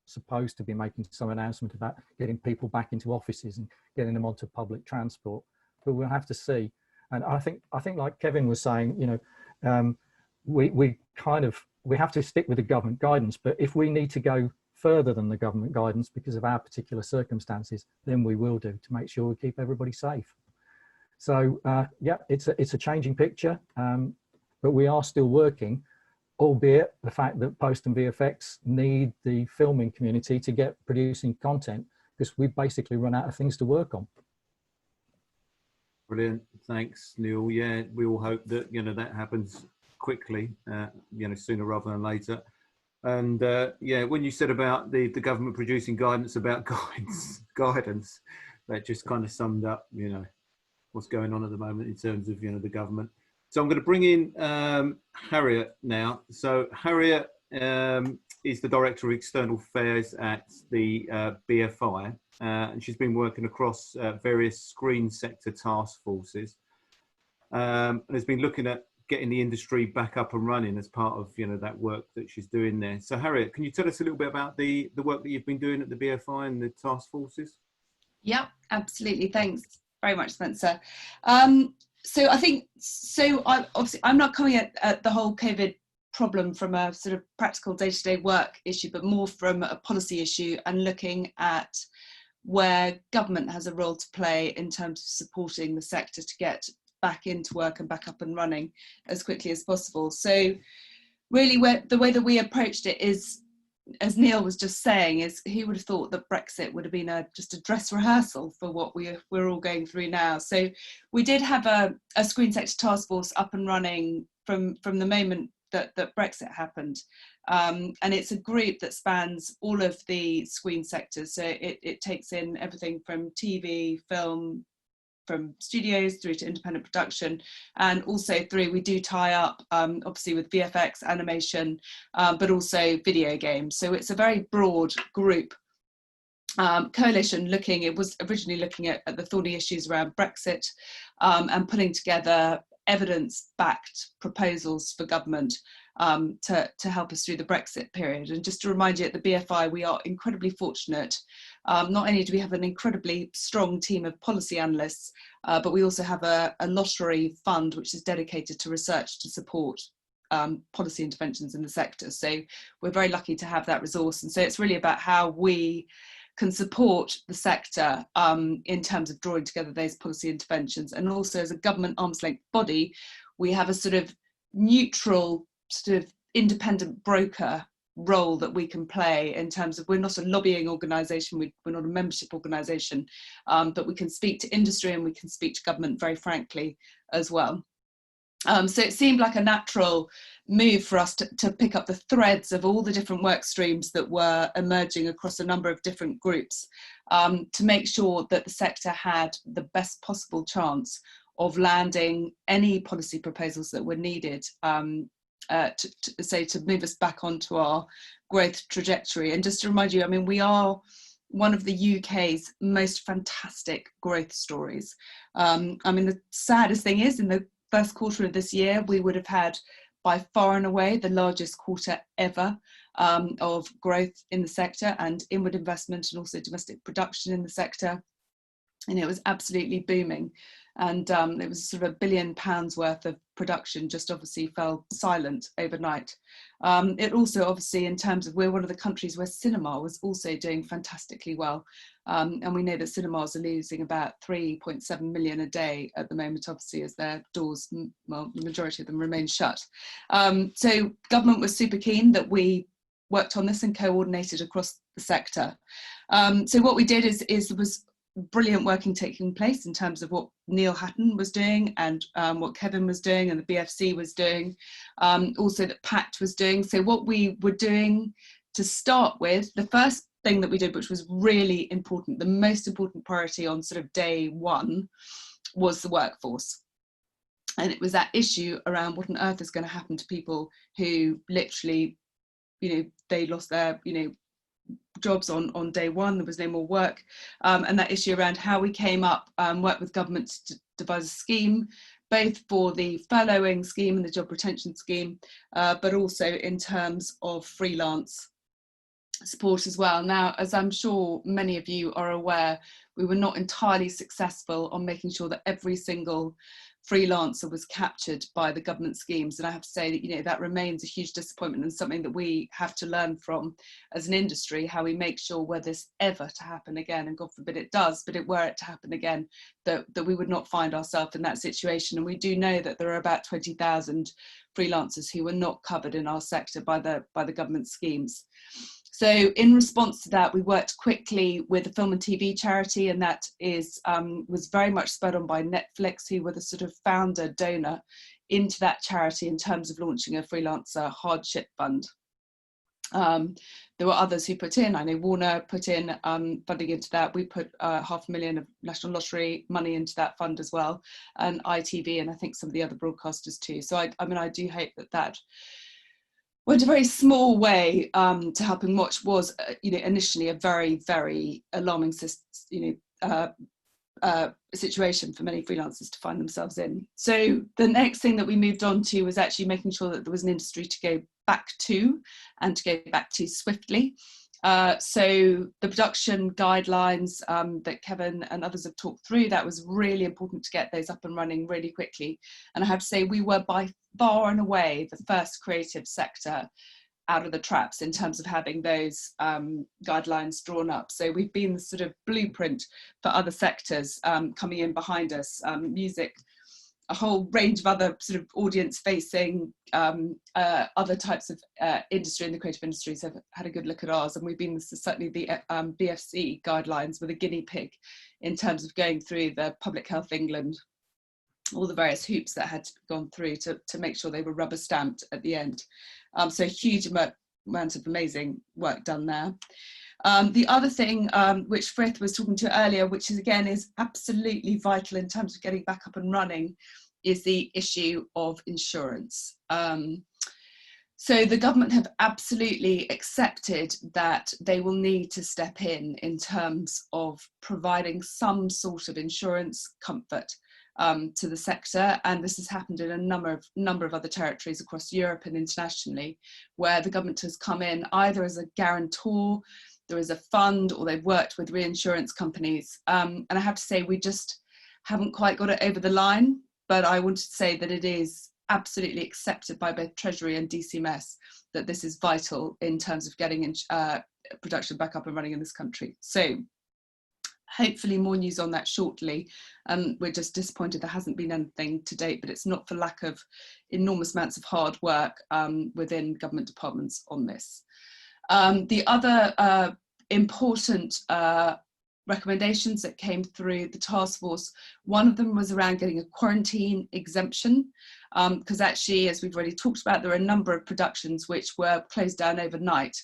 supposed to be making some announcement about getting people back into offices and getting them onto public transport, but we'll have to see. And I think like Kevin was saying, we have to stick with the government guidance, but if we need to go further than the government guidance because of our particular circumstances, then we will do, to make sure we keep everybody safe. So yeah, it's a changing picture, but we are still working, albeit the fact that Post and VFX need the filming community to get producing content, because we've basically run out of things to work on. Brilliant, thanks, Neil. Yeah, we all hope that that happens quickly, sooner rather than later. And yeah, when you said about the government producing guidance about guidance, that just kind of summed up, what's going on at the moment in terms of the government. So I'm going to bring in Harriet now. So Harriet is the Director of External Affairs at the BFI, and she's been working across various screen sector task forces, and has been looking at getting the industry back up and running as part of that work that she's doing there. So Harriet, can you tell us a little bit about the work that you've been doing at the BFI and the task forces? Yeah, absolutely. Thanks very much, Spencer. So I think, I'm not coming at the whole COVID problem from a sort of practical day-to-day work issue, but more from a policy issue and looking at where government has a role to play in terms of supporting the sector to get back into work and back up and running as quickly as possible. So really the way that we approached it is, as Neil was just saying, is he would have thought that Brexit would have been just a dress rehearsal for what we're all going through now. So we did have a screen sector task force up and running from the moment that Brexit happened. And it's a group that spans all of the screen sectors. So it takes in everything from TV, film, from studios through to independent production, and also we do tie up obviously with VFX, animation, but also video games. So it's a very broad group coalition it was originally looking at the thorny issues around Brexit, and putting together evidence-backed proposals for government to help us through the Brexit period. And just to remind you, at the BFI, we are incredibly fortunate. Not only do we have an incredibly strong team of policy analysts, but we also have a lottery fund which is dedicated to research to support policy interventions in the sector. So we're very lucky to have that resource. And so it's really about how we can support the sector in terms of drawing together those policy interventions. And also, as a government arm's length body, we have a sort of neutral, sort of independent broker role that we can play in terms of, we're not a lobbying organisation, we're not a membership organisation, but we can speak to industry and we can speak to government very frankly as well. So it seemed like a natural move for us to pick up the threads of all the different work streams that were emerging across a number of different groups, to make sure that the sector had the best possible chance of landing any policy proposals that were needed to move us back onto our growth trajectory. And just to remind you, I mean, we are one of the UK's most fantastic growth stories. I mean, the saddest thing is, in the first quarter of this year, we would have had by far and away the largest quarter ever of growth in the sector, and inward investment and also domestic production in the sector. And it was absolutely booming. And it was sort of £1 billion worth of production just obviously fell silent overnight. It also obviously, in terms of, we're one of the countries where cinema was also doing fantastically well. And we know that cinemas are losing about 3.7 million a day at the moment, obviously, as their doors, well, the majority of them remain shut. So government was super keen that we worked on this and coordinated across the sector. So what we did was brilliant working taking place in terms of what Neil Hatton was doing and what Kevin was doing and the BFC was doing, also that PACT was doing. So what we were doing to start with, the first thing that we did, which was really important, the most important priority on sort of day one, was the workforce. And it was that issue around what on earth is going to happen to people who literally, you know, they lost their, you know, jobs on day one, there was no more work, and that issue around how we came up, worked with government to devise a scheme, both for the furloughing scheme and the job retention scheme, but also in terms of freelance support as well. Now, as I'm sure many of you are aware, we were not entirely successful on making sure that every single freelancer was captured by the government schemes, and I have to say that, you know, that remains a huge disappointment and something that we have to learn from as an industry, how we make sure, were this ever to happen again, and God forbid it does, but were it to happen again, that we would not find ourselves in that situation. And we do know that there are about 20,000 freelancers who were not covered in our sector by the government schemes. So in response to that, we worked quickly with a film and TV charity, and that was very much spurred on by Netflix, who were the sort of founder donor into that charity in terms of launching a freelancer hardship fund. There were others who put in. I know Warner put in funding into that. We put $500,000 of National Lottery money into that fund as well, and ITV, and I think some of the other broadcasters too. So I mean, I do hope that went a very small way to helping what was, you know, initially a very, very alarming, situation for many freelancers to find themselves in. So the next thing that we moved on to was actually making sure that there was an industry to go back to, and to go back to swiftly. So the production guidelines that Kevin and others have talked through, that was really important to get those up and running really quickly. And I have to say, we were by far and away the first creative sector out of the traps in terms of having those guidelines drawn up. So we've been the sort of blueprint for other sectors coming in behind us, music, a whole range of other sort of audience facing other types of industry, and the creative industries have had a good look at ours, and we've been certainly the BFC guidelines were the guinea pig in terms of going through the Public Health England, all the various hoops that had gone through to make sure they were rubber stamped at the end. So a huge amount of amazing work done there. The other thing which Frith was talking to earlier, which is again is absolutely vital in terms of getting back up and running, is the issue of insurance. So the government have absolutely accepted that they will need to step in terms of providing some sort of insurance comfort to the sector, and this has happened in a number of other territories across Europe and internationally, where the government has come in either as a guarantor, there is a fund, or they've worked with reinsurance companies. And I have to say, we just haven't quite got it over the line, but I want to say that it is absolutely accepted by both Treasury and DCMS that this is vital in terms of getting production back up and running in this country. So hopefully more news on that shortly. We're just disappointed there hasn't been anything to date, but it's not for lack of enormous amounts of hard work within government departments on this. The other important recommendations that came through the task force, one of them was around getting a quarantine exemption, because actually, as we've already talked about, there are a number of productions which were closed down overnight.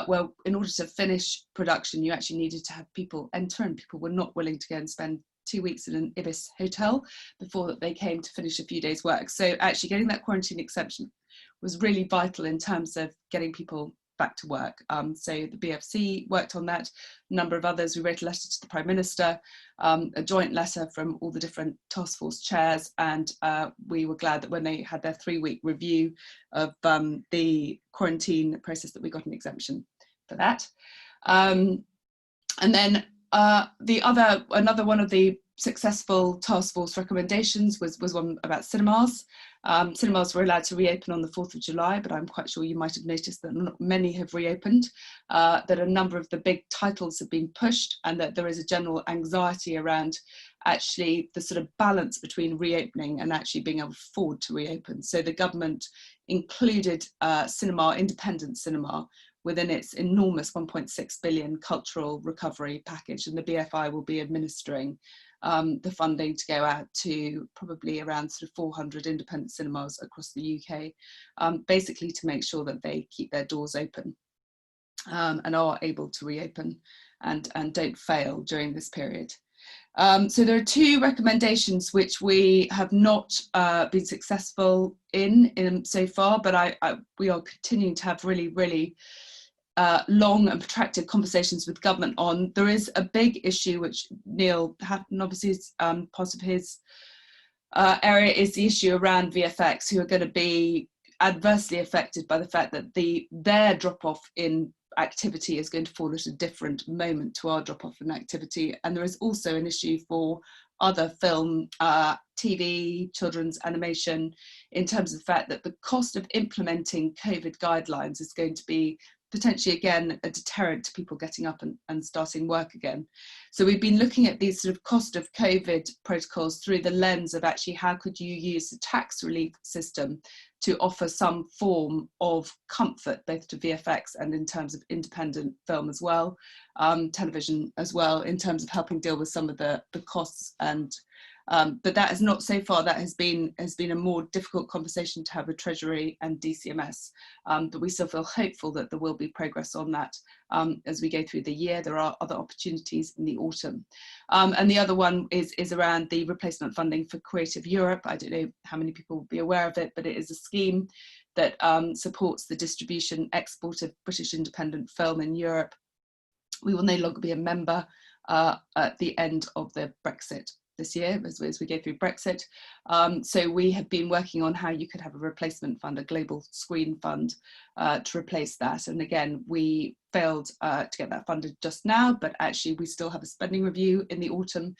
Well, in order to finish production, you actually needed to have people enter, and people were not willing to go and spend 2 weeks in an Ibis hotel before they came to finish a few days' work. So actually getting that quarantine exemption was really vital in terms of getting people back to work. So the BFC worked on that, a number of others. We wrote a letter to the Prime Minister, a joint letter from all the different task force chairs, and we were glad that when they had their 3-week review of the quarantine process that we got an exemption for that. And then another one of the successful task force recommendations was one about cinemas. Cinemas were allowed to reopen on the 4th of July, but I'm quite sure you might have noticed that not many have reopened, that a number of the big titles have been pushed, and that there is a general anxiety around actually the sort of balance between reopening and actually being able to afford to reopen. So the government included independent cinema, within its enormous 1.6 billion cultural recovery package, and the BFI will be administering the funding to go out to probably around sort of 400 independent cinemas across the UK, basically to make sure that they keep their doors open and are able to reopen and don't fail during this period. So there are 2 recommendations which we have not been successful in so far, but we are continuing to have really long and protracted conversations with government on. There is a big issue which Neil Hatton obviously is part of his area, is the issue around VFX, who are going to be adversely affected by the fact that their drop-off in activity is going to fall at a different moment to our drop-off in activity. And there is also an issue for other film, TV, children's animation, in terms of the fact that the cost of implementing COVID guidelines is going to be potentially again a deterrent to people getting up and starting work again. So we've been looking at these sort of cost of COVID protocols through the lens of actually how could you use the tax relief system to offer some form of comfort both to VFX and in terms of independent film as well, television as well, in terms of helping deal with some of the costs. And but that is not, so far, that has been a more difficult conversation to have with Treasury and DCMS, but we still feel hopeful that there will be progress on that as we go through the year. There are other opportunities in the autumn. And the other one is around the replacement funding for Creative Europe. I don't know how many people will be aware of it, but it is a scheme that supports the distribution, export of British independent film in Europe. We will no longer be a member at the end of the Brexit this year, as we go through Brexit. So we have been working on how you could have a replacement fund, a global screen fund to replace that. And again, we failed to get that funded just now, but actually we still have a spending review in the autumn,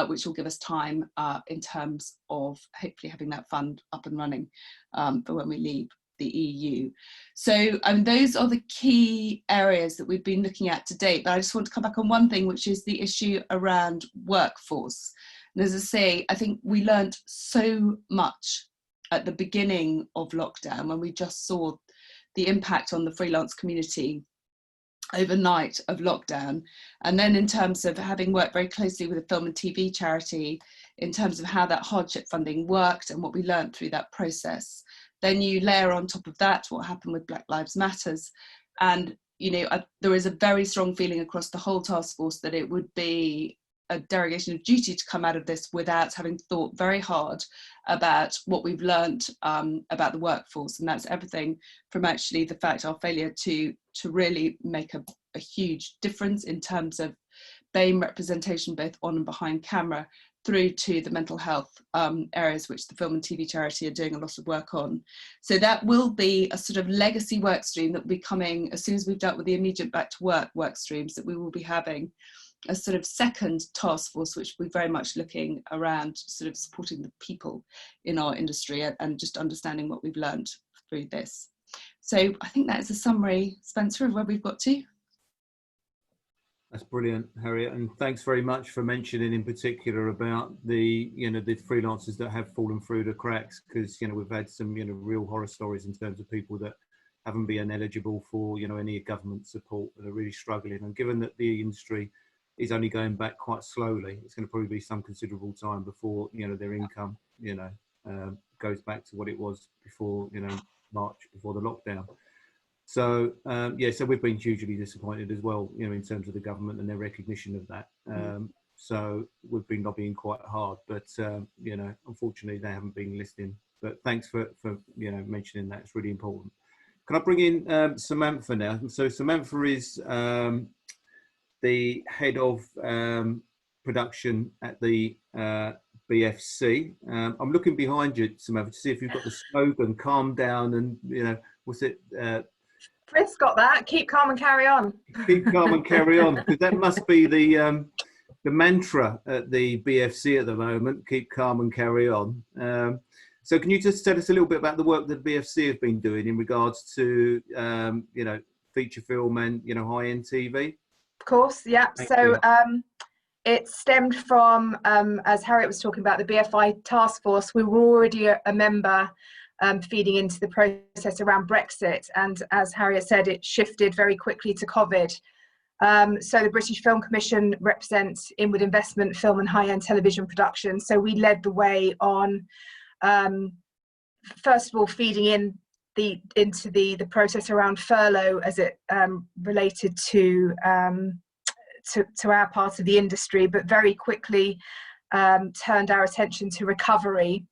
which will give us time in terms of hopefully having that fund up and running for when we leave the EU. So those are the key areas that we've been looking at to date. But I just want to come back on one thing, which is the issue around workforce. And as I say, I think we learned so much at the beginning of lockdown when we just saw the impact on the freelance community overnight of lockdown. And then in terms of having worked very closely with a film and TV charity, in terms of how that hardship funding worked and what we learned through that process. Then you layer on top of that what happened with Black Lives Matters. And, there is a very strong feeling across the whole task force that it would be a derogation of duty to come out of this without having thought very hard about what we've learned about the workforce. And that's everything from actually the fact our failure to really make a huge difference in terms of BAME representation, both on and behind camera, through to the mental health areas which the film and TV charity are doing a lot of work on. So that will be a sort of legacy work stream that will be coming as soon as we've dealt with the immediate back to work streams, that we will be having a sort of second task force, which will be very much looking around sort of supporting the people in our industry and just understanding what we've learned through this. So I think that is a summary, Spencer, of where we've got to. That's brilliant, Harriet, and thanks very much for mentioning in particular about the the freelancers that have fallen through the cracks, because we've had some real horror stories in terms of people that haven't been eligible for any government support, that are really struggling. And given that the industry is only going back quite slowly, it's going to probably be some considerable time before their income goes back to what it was before March, before the lockdown. So so we've been hugely disappointed as well, in terms of the government and their recognition of that. So we've been lobbying quite hard, but unfortunately they haven't been listening. But thanks for mentioning that. It's really important. Can I bring in Samantha now? So Samantha is the head of production at the BFC. I'm looking behind you, Samantha, to see if you've got the slogan "Calm down" and what's it? Chris got that. Keep calm and carry on. Keep calm and carry on, because that must be the mantra at the BFC at the moment. Keep calm and carry on. So can you just tell us a little bit about the work that the BFC have been doing in regards to feature film and high-end TV? Of course, yeah. So it stemmed from, as Harriet was talking about, the BFI task force. We were already a member feeding into the process around Brexit, and as Harriet said, it shifted very quickly to COVID. So the British Film Commission represents inward investment, film and high-end television production. So we led the way on, first of all, feeding into the process around furlough as it related to our part of the industry, but very quickly turned our attention to recovery,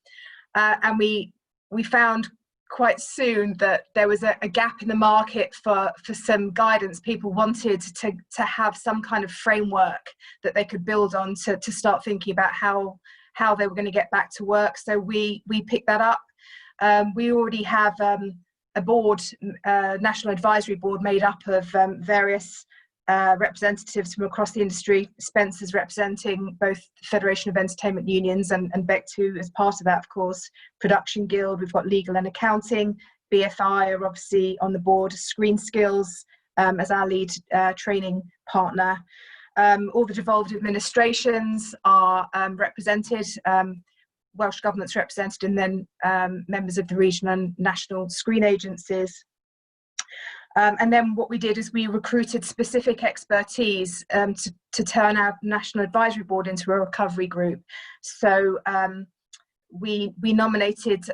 and we found quite soon that there was a gap in the market for some guidance. People wanted to have some kind of framework that they could build on to start thinking about how they were going to get back to work. So we picked that up. We already have a board, national advisory board, made up of various representatives from across the industry. Spencer's representing both the Federation of Entertainment Unions and BEC2 as part of that, of course, Production Guild. We've got Legal and Accounting. BFI are obviously on the board. Screen Skills as our lead training partner. All the devolved administrations are represented. Welsh Government's represented, and then members of the regional and national screen agencies. And then what we did is we recruited specific expertise to turn our national advisory board into a recovery group. So we nominated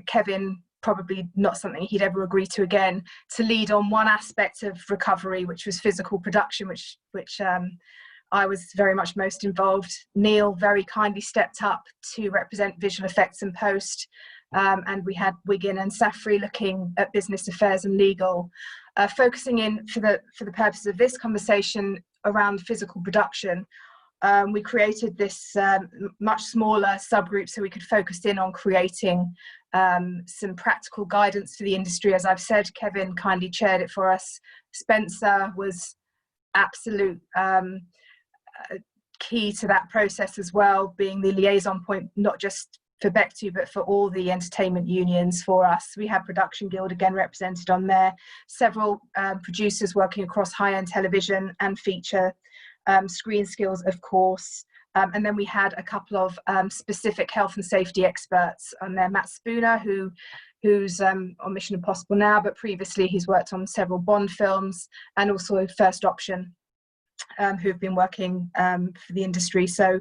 Kevin, probably not something he'd ever agree to again, to lead on one aspect of recovery, which was physical production, which I was very much most involved. Neil very kindly stepped up to represent visual effects and post. And we had Wigan and Safri looking at business affairs and legal, focusing in for the purpose of this conversation around physical production. We created this much smaller subgroup so we could focus in on creating some practical guidance for the industry. As I've said, Kevin kindly chaired it for us. Spencer was absolute key to that process as well, being the liaison point, not just for BEC2, but for all the entertainment unions for us. We have Production Guild again represented on there, several producers working across high-end television and feature, Screen Skills, of course, and then we had a couple of specific health and safety experts on there. Matt Spooner, who's on Mission Impossible now, but previously he's worked on several Bond films, and also First Option, who've been working for the industry. So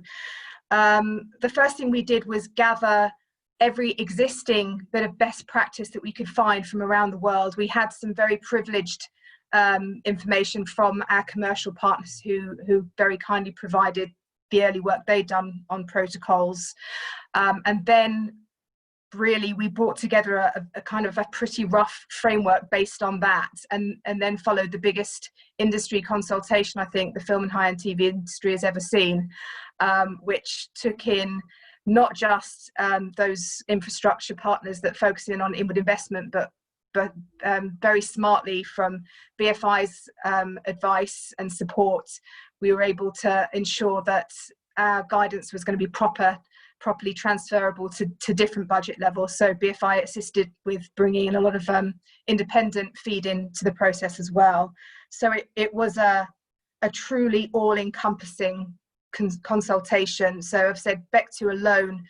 the first thing we did was gather every existing bit of best practice that we could find from around the world. We had some very privileged information from our commercial partners who very kindly provided the early work they'd done on protocols. And then really we brought together a kind of a pretty rough framework based on that, and then followed the biggest industry consultation I think the film and high-end TV industry has ever seen, which took in not just those infrastructure partners that focus in on inward investment, but very smartly from BFI's advice and support, we were able to ensure that our guidance was going to be properly transferable to different budget levels. So BFI assisted with bringing in a lot of independent feed into the process as well. So it was a a truly all-encompassing consultation. So I've said Bectu alone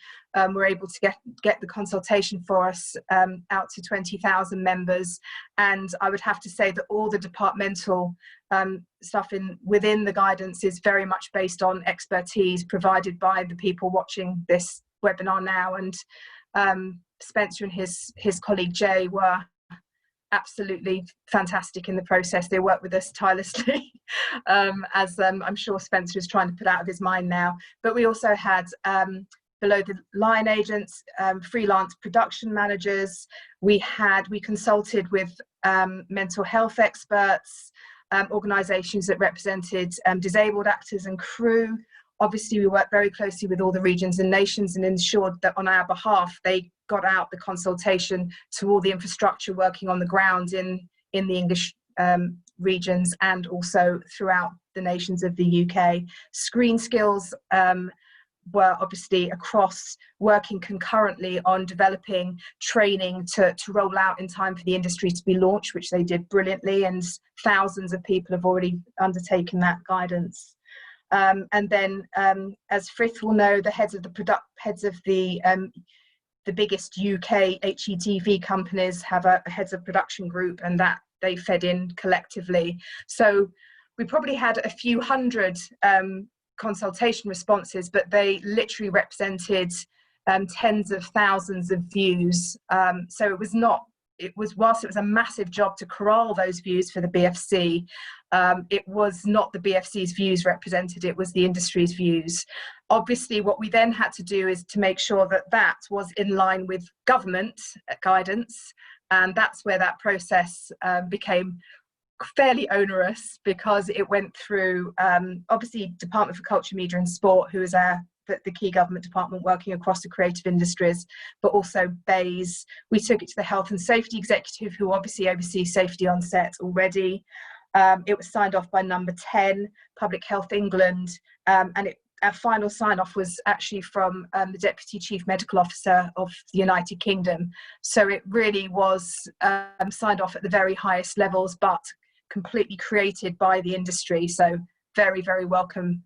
were able to get the consultation for us out to 20,000 members, and I would have to say that all the departmental stuff within the guidance is very much based on expertise provided by the people watching this webinar now. And Spencer and his colleague Jay were absolutely fantastic in the process. They worked with us tirelessly, as I'm sure Spencer is trying to put out of his mind now. But we also had below the line agents, freelance production managers. We consulted with mental health experts, organisations that represented disabled actors and crew. Obviously, we worked very closely with all the regions and nations and ensured that on our behalf, they got out the consultation to all the infrastructure working on the ground in the English regions and also throughout the nations of the UK. Screen skills were obviously across, working concurrently on developing training to roll out in time for the industry to be launched, which they did brilliantly, and thousands of people have already undertaken that guidance. And then, as Frith will know, the heads of the biggest UK HETV companies have a heads of production group, and that they fed in collectively. So we probably had a few hundred consultation responses, but they literally represented tens of thousands of views. So whilst it was a massive job to corral those views for the BFC, it was not the BFC's views represented, it was the industry's views. Obviously, what we then had to do is to make sure that that was in line with government guidance, and that's where that process became fairly onerous, because it went through, obviously, Department for Culture, Media and Sport, who is the key government department working across the creative industries, but also BAYS. We took it to the Health and Safety Executive, who obviously oversees safety on set already. It was signed off by number 10, Public Health England, and our final sign-off was actually from the Deputy Chief Medical Officer of the United Kingdom. So it really was signed off at the very highest levels, but completely created by the industry. So very, very welcome.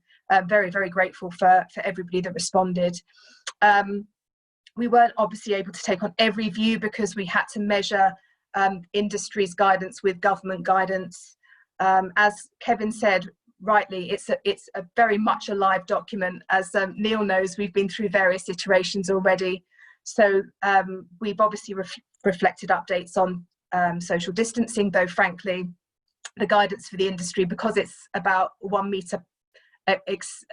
Very, very grateful for everybody that responded. We weren't obviously able to take on every view because we had to measure industry's guidance with government guidance. As Kevin said rightly, it's a very much a live document. As Neil knows, we've been through various iterations already. So we've obviously reflected updates on social distancing, though frankly, the guidance for the industry, because it's about 1 metre, it's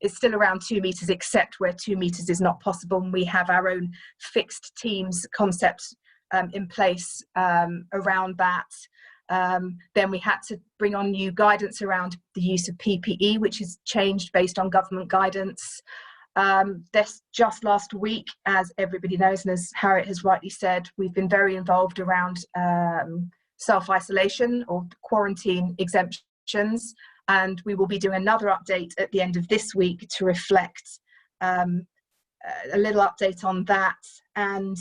still around 2 meters, except where 2 meters is not possible, and we have our own fixed teams concept in place around that. Then we had to bring on new guidance around the use of PPE, which has changed based on government guidance. This just last week, as everybody knows, and as Harriet has rightly said, we've been very involved around self-isolation or quarantine exemptions. And we will be doing another update at the end of this week to reflect a little update on that. And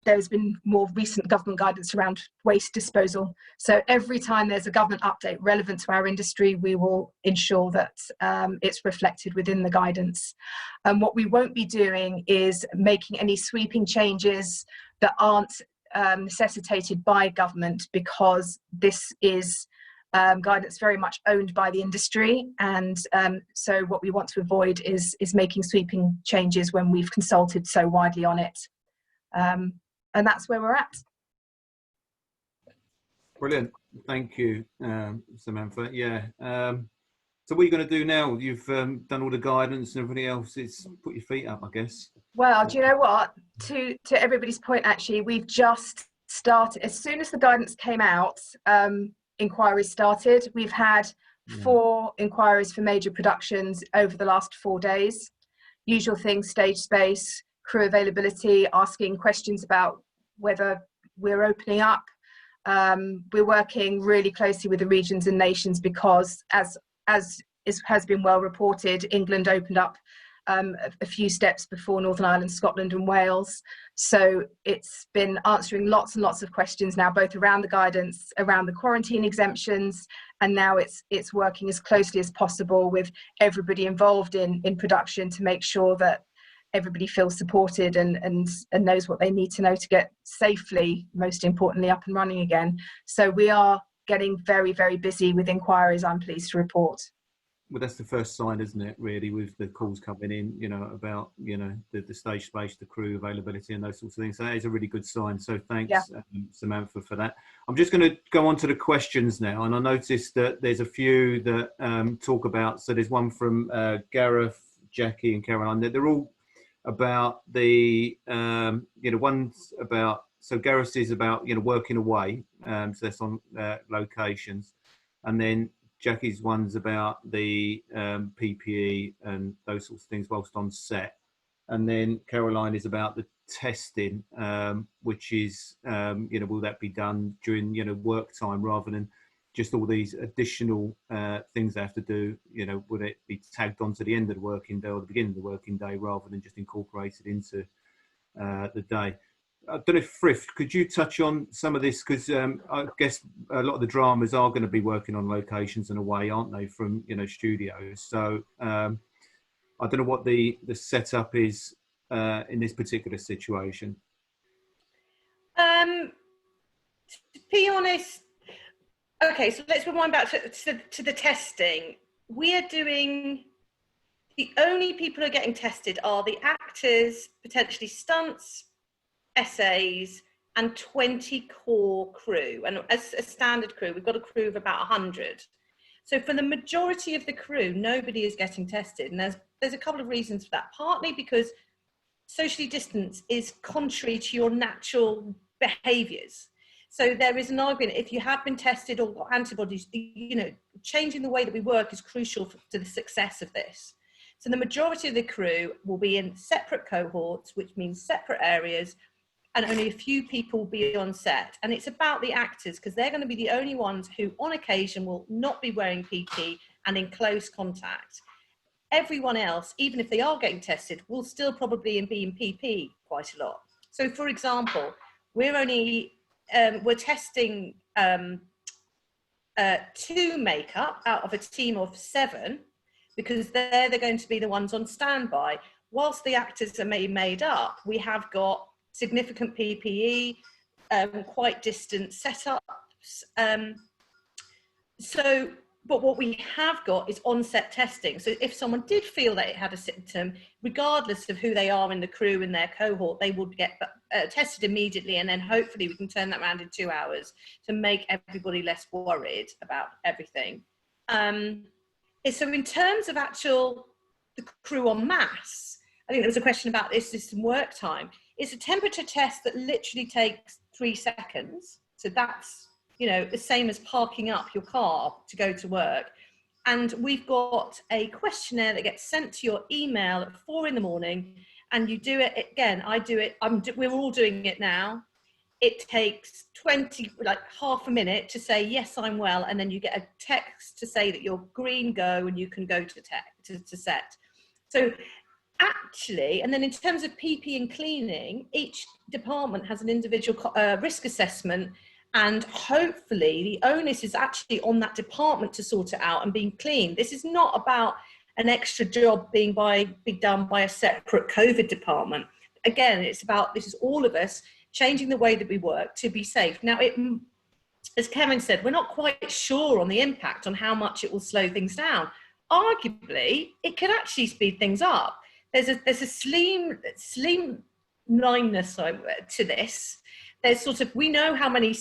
there's been more recent government guidance around waste disposal. So every time there's a government update relevant to our industry, we will ensure that it's reflected within the guidance. And what we won't be doing is making any sweeping changes that aren't necessitated by government, because this is guidance very much owned by the industry, and so what we want to avoid is making sweeping changes when we've consulted so widely on it, and that's where we're at. Brilliant, thank you, Samantha. Yeah. So what are you going to do now? You've done all the guidance and everything else. It's put your feet up, I guess. Well, do you know what? To everybody's point, actually, we've just started. As soon as the guidance came out, inquiries started. We've had 4 inquiries for major productions over the last 4 days. Usual things: stage space, crew availability, asking questions about whether we're opening up. We're working really closely with the regions and nations, because as has been well reported, England opened up a few steps before Northern Ireland, Scotland and Wales. So it's been answering lots and lots of questions now, both around the guidance, around the quarantine exemptions, and now it's working as closely as possible with everybody involved in production to make sure that everybody feels supported and knows what they need to know to get safely, most importantly, up and running again. So we are getting very, very busy with inquiries, I'm pleased to report. Well, that's the first sign, isn't it, really, with the calls coming in, about, the stage space, the crew availability and those sorts of things. So that is a really good sign. So thanks, Samantha, for that. I'm just going to go on to the questions now. And I noticed that there's a few that talk about, so there's one from Gareth, Jackie and Caroline. They're all about the, one's about, so Gareth is about, working away. So that's on locations. And then Jackie's one's about the PPE and those sorts of things whilst on set. And then Caroline is about the testing, which is, will that be done during, work time rather than just all these additional things they have to do, would it be tagged on to the end of the working day or the beginning of the working day rather than just incorporated into the day? I don't know if Frith, could you touch on some of this? Because I guess a lot of the dramas are going to be working on locations and away, aren't they, from, studios? So I don't know what the setup is in this particular situation. To be honest, okay, so let's rewind back to the testing. We are doing, the only people who are getting tested are the actors, potentially stunts, essays, and 20 core crew. And as a standard crew, we've got a crew of about 100. So for the majority of the crew, nobody is getting tested. And there's a couple of reasons for that. Partly because socially distance is contrary to your natural behaviours. So there is an argument, if you have been tested or got antibodies, changing the way that we work is crucial to the success of this. So the majority of the crew will be in separate cohorts, which means separate areas, and only a few people will be on set. And it's about the actors, because they're going to be the only ones who on occasion will not be wearing PP and in close contact. Everyone else, even if they are getting tested, will still probably be in PP quite a lot. So for example, we're testing 2 makeup out of a team of 7, because they're going to be the ones on standby. Whilst the actors are made up, we have got significant PPE, quite distant setups. But what we have got is on-set testing. So if someone did feel that it had a symptom, regardless of who they are in the crew in their cohort, they would get tested immediately, and then hopefully we can turn that around in 2 hours to make everybody less worried about everything. So in terms of the crew en masse, I think there was a question about this system work time. It's a temperature test that literally takes 3 seconds. So that's, the same as parking up your car to go to work. And we've got a questionnaire that gets sent to your email at 4 a.m, and you do it again. I do it. We're all doing it now. It takes half a minute to say, yes, I'm well. And then you get a text to say that you're green, go, and you can go to set. So actually, and then in terms of PP and cleaning, each department has an individual risk assessment, and hopefully the onus is actually on that department to sort it out and being clean. This is not about an extra job being done by a separate COVID department. Again, it's about, this is all of us changing the way that we work to be safe. Now, as Kevin said, we're not quite sure on the impact on how much it will slow things down. Arguably, it could actually speed things up. There's a slimness to this. There's sort of, we know how many,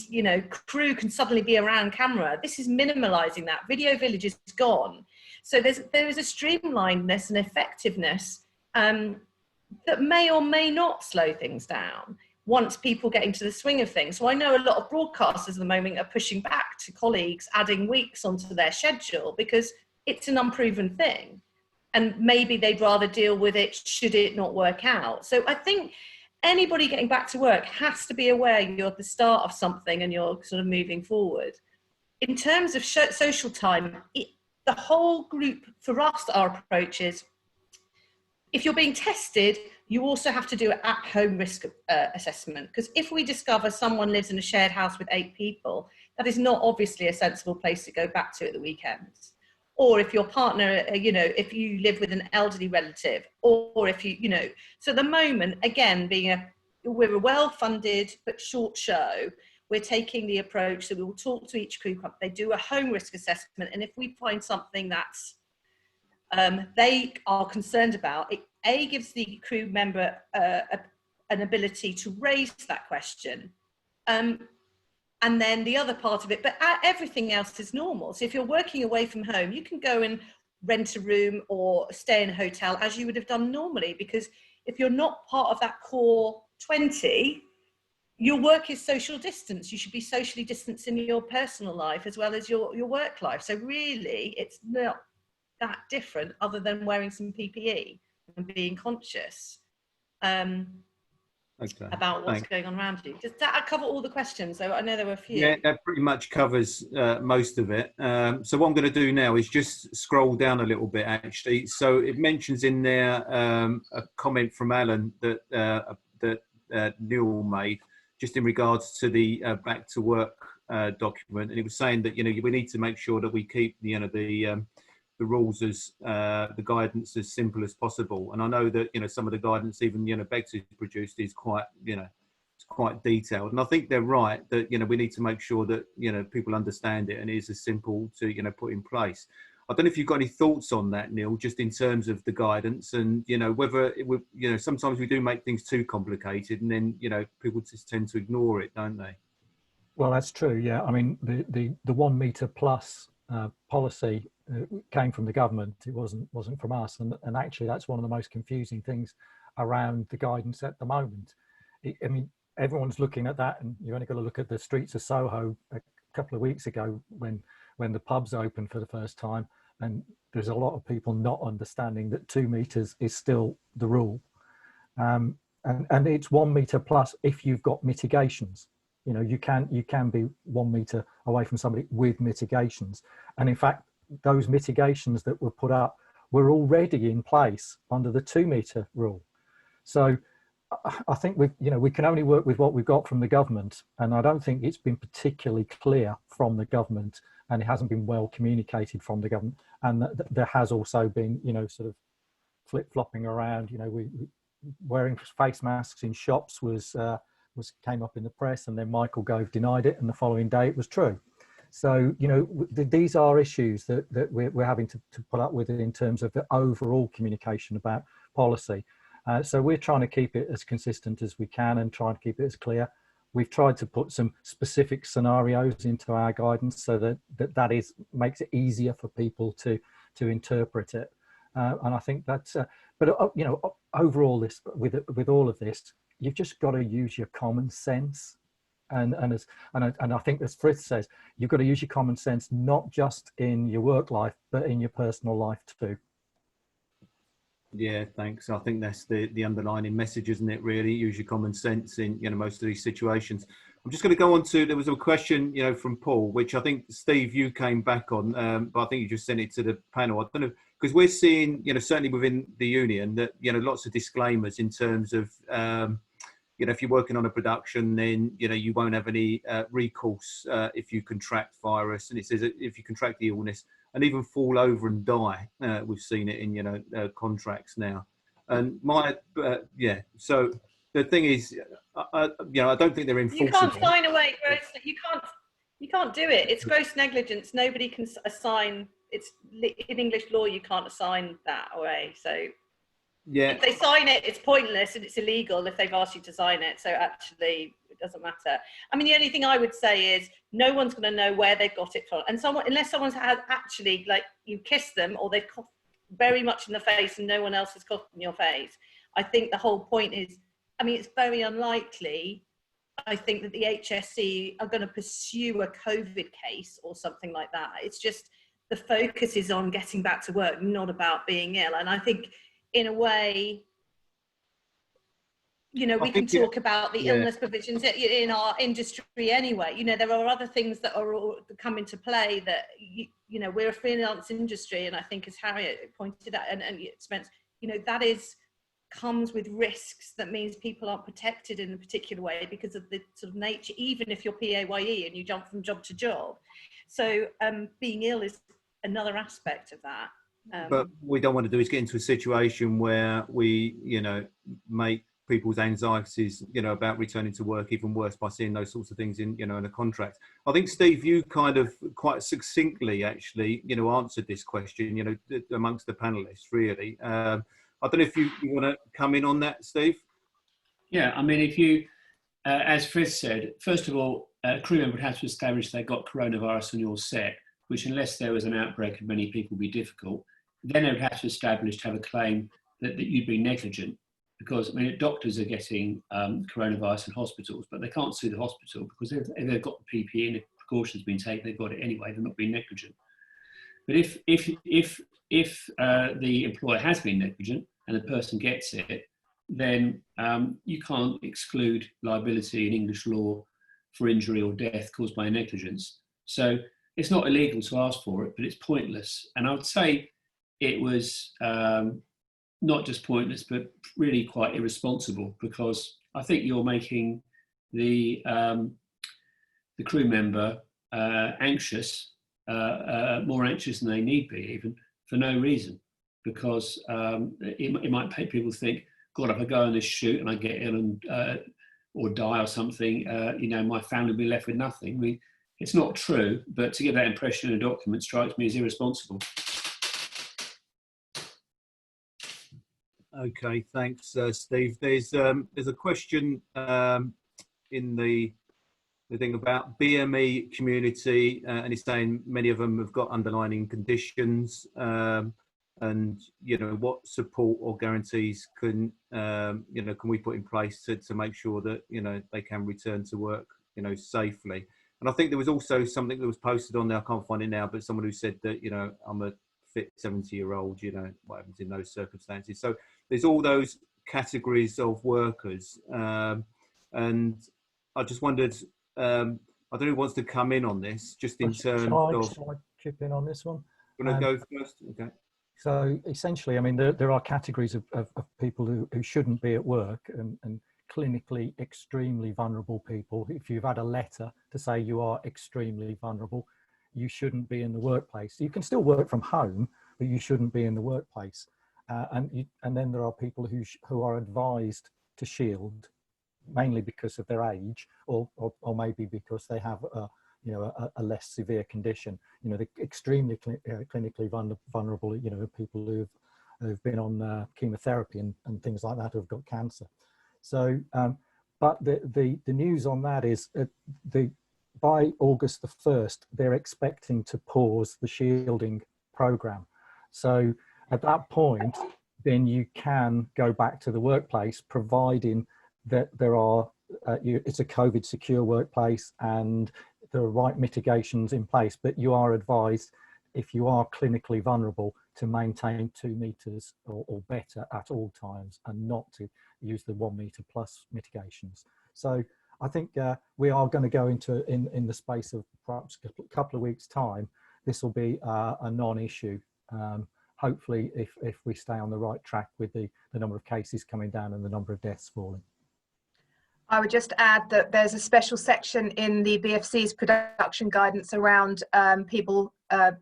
crew can suddenly be around camera. This is minimalising that. Video Village is gone. So there is a streamlinedness and effectiveness that may or may not slow things down once people get into the swing of things. So I know a lot of broadcasters at the moment are pushing back to colleagues, adding weeks onto their schedule because it's an unproven thing. And maybe they'd rather deal with it should it not work out. So I think anybody getting back to work has to be aware you're at the start of something and you're sort of moving forward. In terms of social time, the whole group, for us, our approach is if you're being tested, you also have to do an at-home risk assessment, because if we discover someone lives in a shared house with 8 people, that is not obviously a sensible place to go back to at the weekends. Or if your partner, if you live with an elderly relative, or if so at the moment, again, we're a well-funded but short show, we're taking the approach that we will talk to each crew company, they do a home risk assessment, and if we find something that's they are concerned about, it gives the crew member an ability to raise that question. And then the other part of it, but everything else is normal. So if you're working away from home, you can go and rent a room or stay in a hotel as you would have done normally, because if you're not part of that core 20, your work is social distance. You should be socially distanced in your personal life as well as your work life. So really, it's not that different other than wearing some PPE and being conscious. About what's going on around you. Does that cover all the questions? So I know there were a few. Yeah, that pretty much covers most of it. So what I'm going to do now is just scroll down a little bit, actually. So it mentions in there a comment from Alan that Neil made, just in regards to the back to work document, and he was saying that we need to make sure that we keep the rules as the guidance as simple as possible. And I know that some of the guidance even Bex has produced is quite it's quite detailed, and I think they're right that we need to make sure that people understand it and it is as simple to put in place. I don't know if you've got any thoughts on that, Neil, just in terms of the guidance and whether it would, sometimes we do make things too complicated and then people just tend to ignore it, don't they? Well, that's true. Yeah, I mean the 1 meter plus policy came from the government. It wasn't from us, and actually that's one of the most confusing things around the guidance at the moment. I mean, everyone's looking at that, and you only got to look at the streets of Soho a couple of weeks ago when the pubs opened for the first time, and there's a lot of people not understanding that 2 meters is still the rule, and it's 1 meter plus if you've got mitigations. You can be 1 meter away from somebody with mitigations, and in fact those mitigations that were put up were already in place under the 2 meter rule. So I think we can only work with what we've got from the government, and I don't think it's been particularly clear from the government, and it hasn't been well communicated from the government, and there has also been sort of flip-flopping around. We wearing face masks in shops came up in the press, and then Michael Gove denied it, and the following day it was true. So these are issues that we're having to put up with in terms of the overall communication about policy. So we're trying to keep it as consistent as we can and trying to keep it as clear. We've tried to put some specific scenarios into our guidance so that makes it easier for people to interpret it. And I think that's, but overall, with all of this, you've just got to use your common sense. And I think, as Frith says, you've got to use your common sense, not just in your work life, but in your personal life too. Yeah, thanks. I think that's the underlining message, isn't it? Really, use your common sense in most of these situations. I'm just going to go on to, there was a question from Paul, which I think Steve you came back on, but I think you just sent it to the panel. I don't know, because we're seeing certainly within the union that lots of disclaimers in terms of if you're working on a production, then you won't have any recourse if you contract virus, and it says that if you contract the illness and even fall over and die, we've seen it in contracts now. And so the thing is, I don't think they're enforceable. You can't sign away gross. You can't do it. It's gross negligence. Nobody can assign. It's in English law. You can't assign that away. So. Yeah. If they sign it, it's pointless and it's illegal if they've asked you to sign it. So actually, it doesn't matter. I mean, the only thing I would say is no one's going to know where they've got it from. And unless someone's had actually, like, you kiss them or they've coughed very much in the face and no one else has coughed in your face. I think the whole point is, I mean, it's very unlikely, I think, that the HSE are going to pursue a COVID case or something like that. It's just the focus is on getting back to work, not about being ill. And I think, in a way, we can talk about the illness provisions in our industry anyway. There are other things that come into play that, we're a freelance industry, and I think, as Harriet pointed out, and Spence, that is comes with risks that means people aren't protected in a particular way because of the sort of nature, even if you're PAYE and you jump from job to job. So being ill is another aspect of that. But what we don't want to do is get into a situation where we, make people's anxieties, about returning to work even worse by seeing those sorts of things in, in a contract. I think, Steve, you kind of quite succinctly actually, answered this question, amongst the panelists, really. I don't know if you want to come in on that, Steve? Yeah, I mean, if you, as Frith said, first of all, a crew member would have to establish they got coronavirus on your set, which unless there was an outbreak of many people would be difficult. Then they would have to establish to have a claim that you'd be negligent. Because, I mean, doctors are getting coronavirus in hospitals, but they can't sue the hospital because if they've got the PPE and the precautions being taken, they've got it anyway, they're not being negligent. But if the employer has been negligent and the person gets it, then you can't exclude liability in English law for injury or death caused by negligence. So it's not illegal to ask for it, but it's pointless. And I would say it was not just pointless, but really quite irresponsible, because I think you're making the crew member anxious, more anxious than they need be, even for no reason, because it might make people think, God, if I go on this shoot and I get ill and or die or something, my family will be left with nothing. I mean, it's not true, but to give that impression in a document strikes me as irresponsible. Okay, thanks, Steve. There's a question in the thing about BME community, and it's saying many of them have got underlying conditions, and what support or guarantees can we put in place to make sure that they can return to work safely. And I think there was also something that was posted on there, I can't find it now, but someone who said that I'm a fit 70-year-old, what happens in those circumstances. So there's all those categories of workers, and I just wondered, I don't know who wants to come in on this, just in terms of. Shall I chip in on this one? You want to go first? Okay. So essentially, I mean, there are categories of people who shouldn't be at work, and clinically extremely vulnerable people. If you've had a letter to say you are extremely vulnerable, you shouldn't be in the workplace. You can still work from home, but you shouldn't be in the workplace. And then there are people who are advised to shield, mainly because of their age, or maybe because they have a less severe condition. The extremely clinically vulnerable, people who've been on chemotherapy and things like that, who've got cancer. So, but the news on that is by August the 1st, they're expecting to pause the shielding program. So at that point, then you can go back to the workplace, providing that there are, it's a COVID secure workplace and there are right mitigations in place, but you are advised, if you are clinically vulnerable, to maintain 2 meters or better at all times, and not to use the 1 meter plus mitigations. So I think we are going to go into, in the space of perhaps a couple of weeks' time, this will be a non-issue. Hopefully, if we stay on the right track with the number of cases coming down and the number of deaths falling. I would just add that there's a special section in the BFC's production guidance around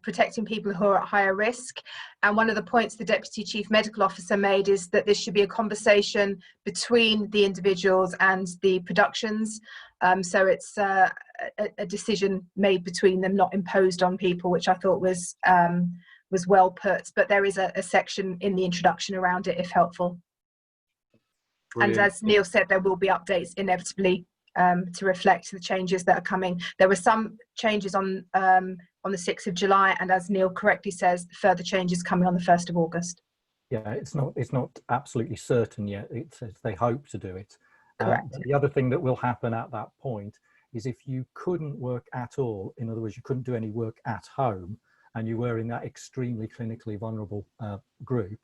protecting people who are at higher risk. And one of the points the Deputy Chief Medical Officer made is that this should be a conversation between the individuals and the productions. So it's a decision made between them, not imposed on people, which I thought was well put. But there is a section in the introduction around it, if helpful. Brilliant. And as Neil said, there will be updates inevitably to reflect the changes that are coming. There were some changes on the 6th of July, and as Neil correctly says, further changes coming on the 1st of August. Yeah, it's not absolutely certain yet. It says they hope to do it. Correct. The other thing that will happen at that point is if you couldn't work at all, in other words, you couldn't do any work at home, and you were in that extremely clinically vulnerable group,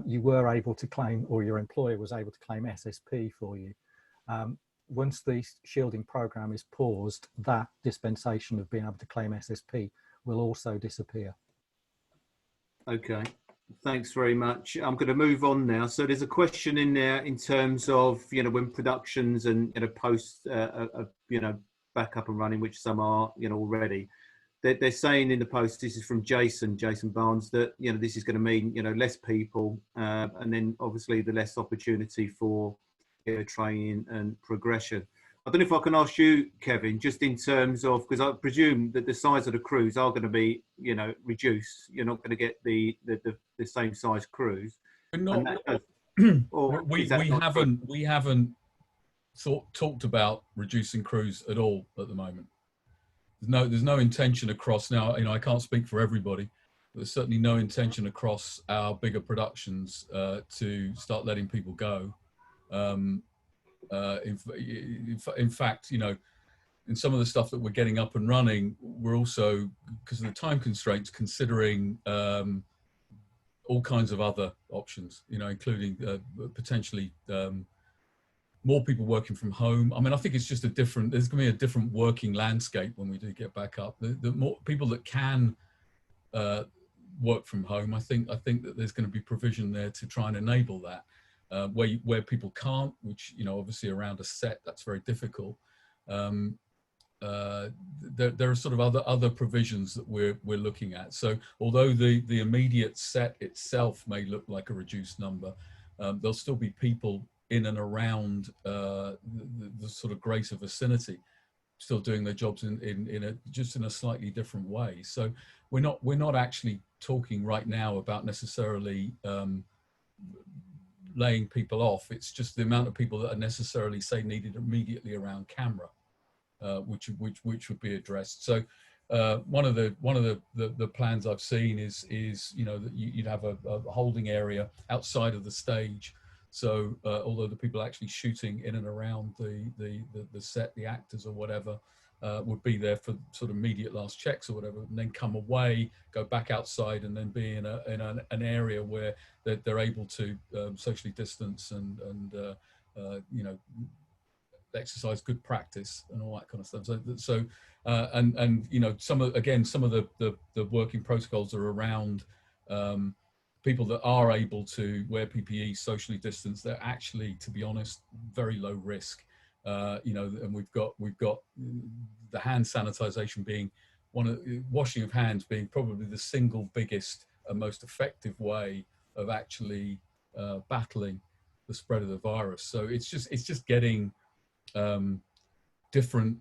you were able to claim, or your employer was able to claim SSP for you. Once the shielding program is paused, that dispensation of being able to claim SSP will also disappear. Okay, Thanks very much. I'm going to move on now. So there's a question in there in terms of, you know, when productions and, you know, post, you know, back up and running, which some are, you know, already. They're saying in the post, this is from Jason Barnes, that, you know, this is going to mean, you know, less people, and then obviously the less opportunity for, you know, training and progression. I don't know if I can ask you, Kevin, just in terms of, because I presume that the size of the crews are going to be, you know, reduced. You're not going to get the same size crews. We're not, or we haven't talked about reducing crews at all at the moment. There's no intention across now. You know, I can't speak for everybody, but there's certainly no intention across our bigger productions to start letting people go. In fact, you know, in some of the stuff that we're getting up and running, we're also, because of the time constraints, considering all kinds of other options, you know, including potentially more people working from home. I mean, I think it's just there's going to be a different working landscape when we do get back up. The more people that can work from home, I think that there's going to be provision there to try and enable that. Where people can't, which, you know, obviously around a set, that's very difficult. There are sort of other provisions that we're looking at. So although the immediate set itself may look like a reduced number, there'll still be people in and around the sort of greater vicinity still doing their jobs in a slightly different way. So we're not actually talking right now about necessarily laying people off. It's just the amount of people that are necessarily, say, needed immediately around camera, which would be addressed. So one of the plans I've seen is you know, that you'd have a holding area outside of the stage. So although the people actually shooting in and around the set, the actors or whatever, would be there for sort of immediate last checks or whatever, and then come away, go back outside, and then be in an area where they're able to socially distance and you know, exercise good practice and all that kind of stuff. So and you know, some of the working protocols are around people that are able to wear PPE, socially distance. They're actually, to be honest, very low risk. You know, and we've got the hand sanitization being washing of hands being probably the single biggest and most effective way of actually battling the spread of the virus. So it's just getting different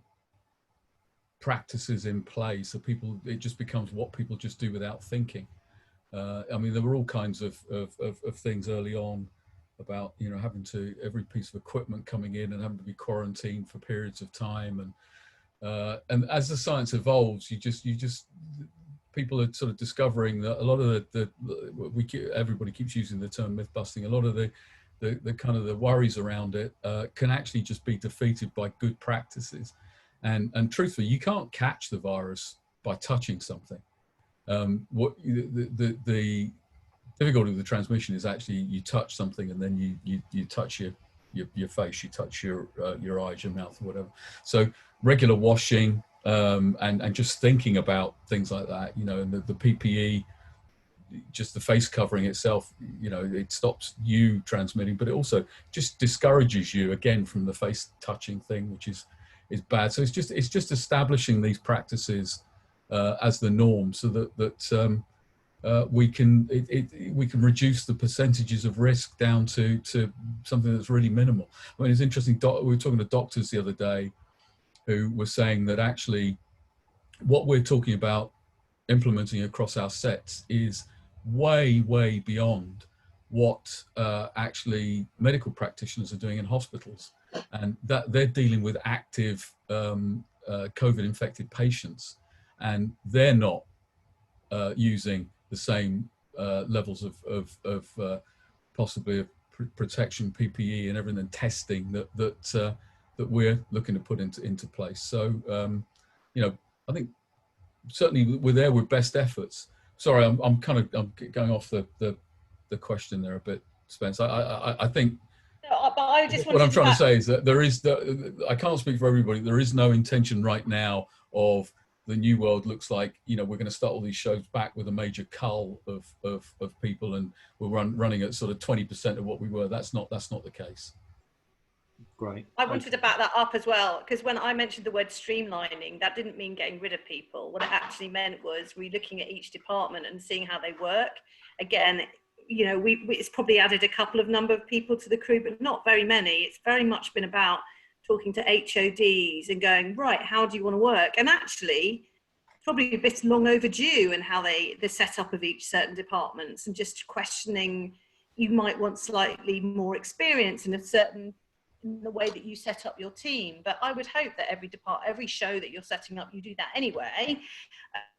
practices in place, so it just becomes what people just do without thinking. I mean, there were all kinds of things early on about, you know, having every piece of equipment coming in and having to be quarantined for periods of time, and as the science evolves, people are sort of discovering that a lot of everybody keeps using the term myth busting. A lot of the kind of the worries around it can actually just be defeated by good practices, and truthfully, you can't catch the virus by touching something. What the difficulty of the transmission is actually you touch something and then you touch your face, you touch your eyes, your mouth, or whatever. So regular washing and just thinking about things like that, you know, and the PPE, just the face covering itself, you know, it stops you transmitting, but it also just discourages you again from the face touching thing, which is bad. So it's just establishing these practices as the norm, so that we can reduce the percentages of risk down to something that's really minimal. I mean, it's interesting. We were talking to doctors the other day who were saying that actually what we're talking about implementing across our sets is way beyond what actually medical practitioners are doing in hospitals, and that they're dealing with active COVID infected patients, and they're not using the same levels of possibly of protection, PPE, and everything, and testing that we're looking to put into place. So you know, I think certainly we're there with best efforts. Sorry, I'm going off the question there a bit, Spence. I think. But I just what I'm trying to say is that I can't speak for everybody. There is no intention right now of the new world looks like, you know, we're going to start all these shows back with a major cull of people, and we're running at sort of 20% of what we were. That's not the case. Great. I wanted to back that up as well, because when I mentioned the word streamlining, that didn't mean getting rid of people. What it actually meant was relooking at each department and seeing how they work. Again, you know, it's probably added a couple of number of people to the crew, but not very many. It's very much been about talking to HODs and going, right, how do you want to work? And actually, probably a bit long overdue in how the setup of each certain departments, and just questioning, you might want slightly more experience in the way that you set up your team. But I would hope that every show that you're setting up, you do that anyway.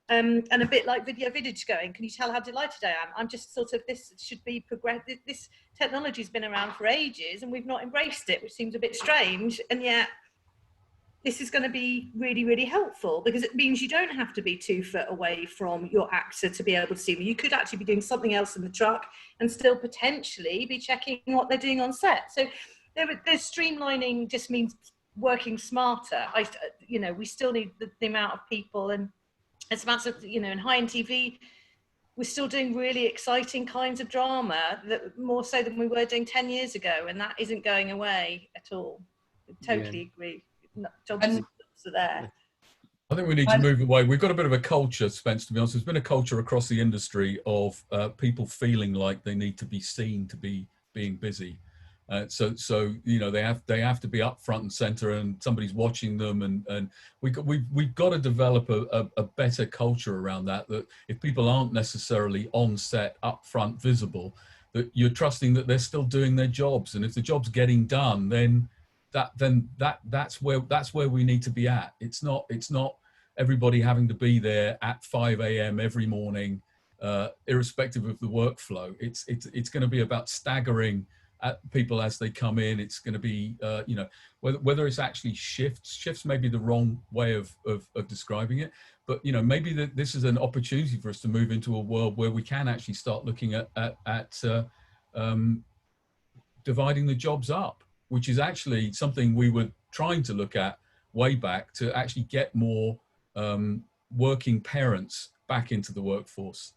And a bit like Video Village going, can you tell how delighted I am? I'm just sort of, this should be progressed. This technology has been around for ages and we've not embraced it, which seems a bit strange. And yet this is going to be really, really helpful, because it means you don't have to be 2 foot away from your actor to be able to see them. You could actually be doing something else in the truck and still potentially be checking what they're doing on set. So there's streamlining just means working smarter. You know, we still need the amount of people, and it's massive, you know, in high-end TV, we're still doing really exciting kinds of drama, that more so than we were doing 10 years ago, and that isn't going away at all. I totally agree. Jobs are there. I think we need to move away. We've got a bit of a culture, Spence, to be honest. There's been a culture across the industry of people feeling like they need to be seen to be being busy. So you know, they have to be up front and center, and somebody's watching them, and we've got to develop a better culture around that. That if people aren't necessarily on set, up front, visible, that you're trusting that they're still doing their jobs, and if the job's getting done, then that's where we need to be at. It's not everybody having to be there at 5 a.m. every morning, irrespective of the workflow. It's going to be about staggering at people as they come in. It's going to be, you know, whether it's actually shifts may be the wrong way of describing it, but, you know, maybe this is an opportunity for us to move into a world where we can actually start looking at dividing the jobs up, which is actually something we were trying to look at way back, to actually get more working parents back into the workforce.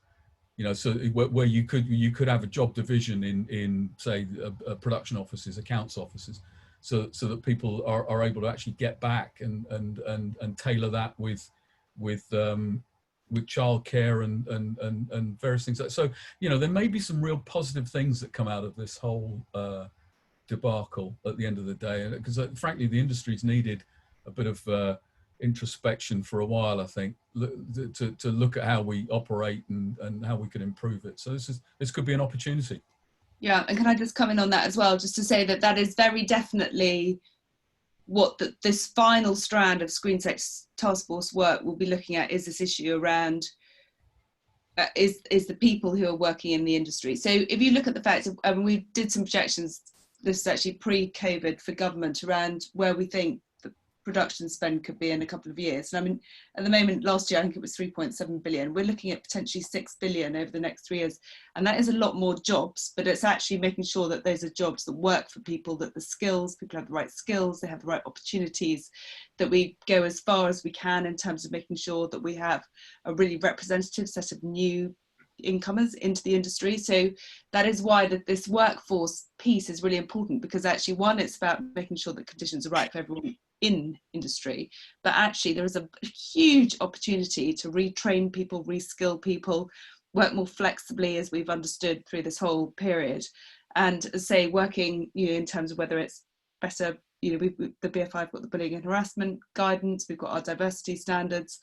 You know, so where you could have a job division in say production offices, accounts offices, so that people are able to actually get back and tailor that with childcare and various things. So, you know, there may be some real positive things that come out of this whole debacle at the end of the day, because frankly the industry's needed a bit of introspection for a while, I think, to look at how we operate and how we can improve it. So this could be an opportunity. Yeah, and can I just come in on that as well, just to say that is very definitely what this final strand of Screen Sex Task Force work will be looking at, is this issue around is the people who are working in the industry. So if you look at the fact of, we did some projections, this is actually pre-COVID, for government around where we think the production spend could be in a couple of years. And I mean, at the moment, last year, I think it was 3.7 billion. We're looking at potentially 6 billion over the next 3 years. And that is a lot more jobs, but it's actually making sure that those are jobs that work for people, that the skills, people have the right skills, they have the right opportunities, that we go as far as we can in terms of making sure that we have a really representative set of new incomers into the industry. So that is why this workforce piece is really important, because actually, one, it's about making sure that conditions are right for everyone in industry, but actually there is a huge opportunity to retrain people, reskill people, work more flexibly, as we've understood through this whole period, and say working, you know, in terms of whether it's better, you know, the BFI got the bullying and harassment guidance, we've got our diversity standards,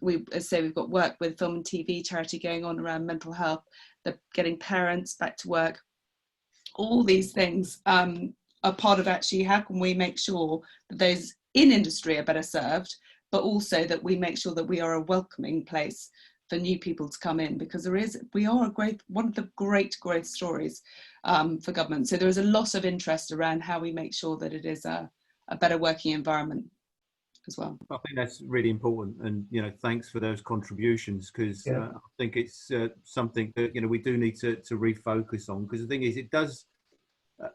we've got work with film and TV charity going on around mental health, getting parents back to work. All these things are part of actually how can we make sure that those in industry are better served, but also that we make sure that we are a welcoming place for new people to come in, because we are one of the great growth stories for government. So there is a lot of interest around how we make sure that it is a better working environment as well. I think that's really important, and, you know, thanks for those contributions, because I think it's something that, you know, we do need to refocus on, because the thing is, it does